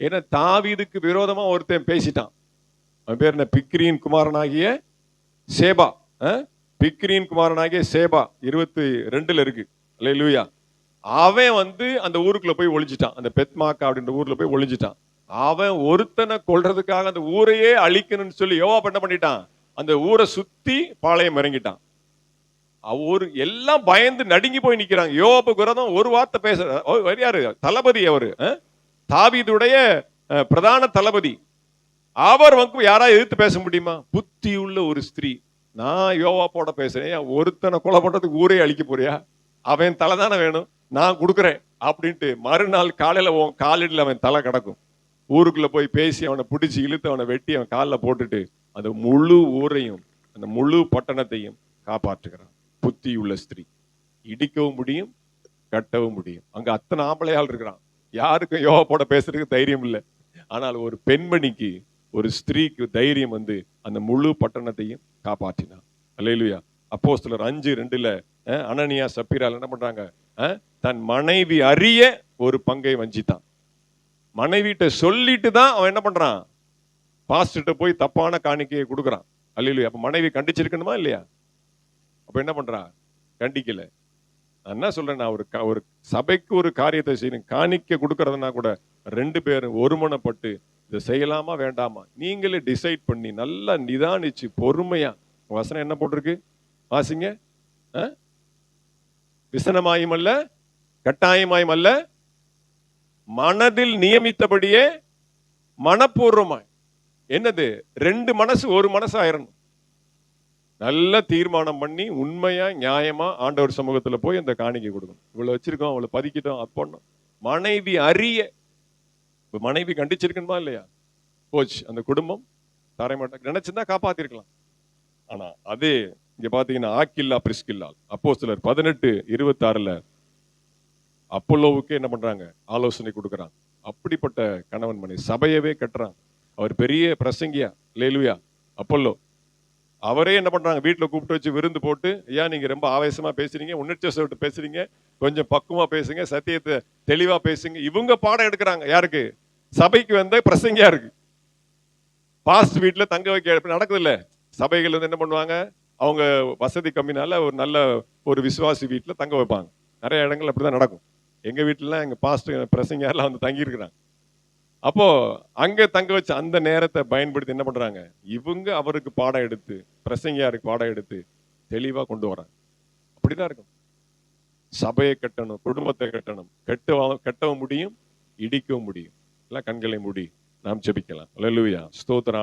ஏன்னா தாவீதுக்கு விரோதமா ஒருத்தன் பேசிட்டான். அவன் பேர் என்ன? பிக்ரியின் குமாரனாகிய சேபா. பிக்ரியின் குமாரனாகிய சேபா 22 இருக்கு. அல்லேலூயா. அவன் அந்த ஊருக்குள்ள போய் ஒளிஞ்சிட்டான். அந்த பெத்மாக்கா அப்படின்ற ஊர்ல போய் ஒளிஞ்சிட்டான். அவன் ஒருத்தனை கொல்றதுக்காக அந்த ஊரையே அழிக்கணும்னு சொல்லி யோவாப் என்ன பண்ணிட்டான்? அந்த ஊரை சுத்தி பாளையம் இறங்கிட்டான். அவரு எல்லாம் பயந்து நடுங்கி போய் நிக்கிறாங்க. யோவாபுக்கு விரோதம் ஒரு வார்த்தை பேச யாரு? தளபதி. அவரு தாவீதுடைய பிரதான தளபதி. அவர் யாராவது எதிர்த்து பேச முடியுமா? புத்தி உள்ள ஒரு ஸ்திரீ, நான் யோவாப்போட பேசுறேன், ஒருத்தனை கொலை பண்றதுக்கு ஊரே அழிக்க போறியா? அவன் தலை தானே வேணும், நான் கொடுக்குறேன் அப்படின்ட்டு மறுநாள் காலையில காலடியில் அவன் தலை கிடக்கும். ஊருக்குள்ள போய் பேசி அவனை பிடிச்சி இழுத்து அவனை வெட்டி அவன் காலில் போட்டுட்டு அந்த முழு ஊரையும் அந்த முழு பட்டணத்தையும் காப்பாற்றுகிறான். புத்தி உள்ள ஸ்திரீ. இடிக்கவும் முடியும், கட்டவும் முடியும். அங்க அத்தனை ஆம்பளையால் இருக்கிறான். யாருக்கும் யோவாப்போட பேசுறதுக்கு தைரியம் இல்லை. ஆனால் ஒரு பெண்மணிக்கு, ஒரு ஸ்திரீக்கு தைரியம் அந்த முழு பட்டணத்தையும் காப்பாற்றினான். அல்லேலூயா. அப்போஸ்தலர் 5:2 அனனியா சப்பீரால் என்ன பண்றாங்க? தன் மனைவி அறிய ஒரு பங்கை வஞ்சித்தான். மனைவிட்ட சொல்லிட்டு தான் அவன் என்ன பண்றான்? பாஸ்டர்ட்ட போய் தப்பான காணிக்கையை கொடுக்குறான். அல்லேலூயா. அப்ப மனைவி கண்டிச்சிருக்கணுமா இல்லையா? அப்ப என்ன பண்றான்? கண்டிக்கல. நான் என்ன சொல்றேன், ஒரு சபைக்கு ஒரு காரியத்தை செய்யணும். காணிக்க கொடுக்கறதுனா கூட 2 பேரும் ஒருமனப்பட்டு இதை செய்யலாமா வேண்டாமா நீங்களே டிசைட் பண்ணி நல்லா நிதானிச்சு பொறுமையா. வசனம் என்ன போட்டிருக்கு வாசிங்க. விசனமாயும் அல்ல, கட்டாயமாயும் அல்ல, மனதில் நியமித்தபடியே மனப்பூர்வமாய். என்னது? 2 மனசு ஒரு மனசு ஆயிரணும். நல்ல தீர்மானம் பண்ணி உண்மையா நியாயமா ஆண்டவர் சமூகத்துல போய் அந்த காணிக்கை கொடுக்கணும். இவ்வளவு வச்சிருக்கோம், அவளை பதிக்கிட்டோம், அப்போம். மனைவி அறிய. மனைவி கண்டிச்சிருக்கணுமா இல்லையா? போச்சு, அந்த குடும்பம் தரைமாட்ட நினைச்சிருந்தா காப்பாத்திருக்கலாம். ஆனா அதே இங்க பாத்தீங்கன்னா ஆக்கில்லா பிரிஸ்கில்லா அப்போஸ்தலர் 18:26 அப்போலோவுக்கு என்ன பண்றாங்க? ஆலோசனை கொடுக்கறாங்க. அப்படிப்பட்ட கணவன் மனைவி சபையவே கட்டுறாங்க. அவர் பெரிய பிரசங்கியா. அல்லேலூயா. அப்போலோ அவரே என்ன பண்றாங்க? வீட்டுல கூப்பிட்டு வச்சு விருந்து போட்டு, ஐயா நீங்க ரொம்ப ஆவேசமா பேசுறீங்க, உணர்ச்சி பேசுறீங்க, கொஞ்சம் பக்குவமா பேசுங்க, சத்தியத்தை தெளிவா பேசுங்க. இவங்க பாடம் எடுக்கிறாங்க. யாருக்கு? சபைக்கு பிரசங்கியா இருக்கு. பாஸ்ட் வீட்டுல தங்க வைக்க நடக்குது இல்ல. சபைகள் என்ன பண்ணுவாங்க? அவங்க வசதி கம்மினால ஒரு நல்ல ஒரு விசுவாசி வீட்டுல தங்க வைப்பாங்க. நிறைய இடங்கள் அப்படிதான் நடக்கும். எங்க வீட்டுல எங்க பாஸ்டர் பிரசங்கர்லாம் வந்து தங்கி இருக்கிறாங்க. அப்போ அங்க தங்க வச்ச அந்த நேரத்தை பயன்படுத்தி என்ன பண்றாங்க, இவங்க அவருக்கு பாடம் எடுத்து, பிரசங்கியாருக்கு பாடம் எடுத்து தெளிவா கொண்டு வராங்க. அப்படிதான் இருக்கும். சபையை கட்டணும், குடும்பத்தை கட்டணும். கட்டவும் முடியும், இடிக்கவும் முடியும். எல்லாம் கண்களை மூடி நாம் ஜெபிக்கலாம். அல்லேலூயா, ஸ்தோத்திரம்.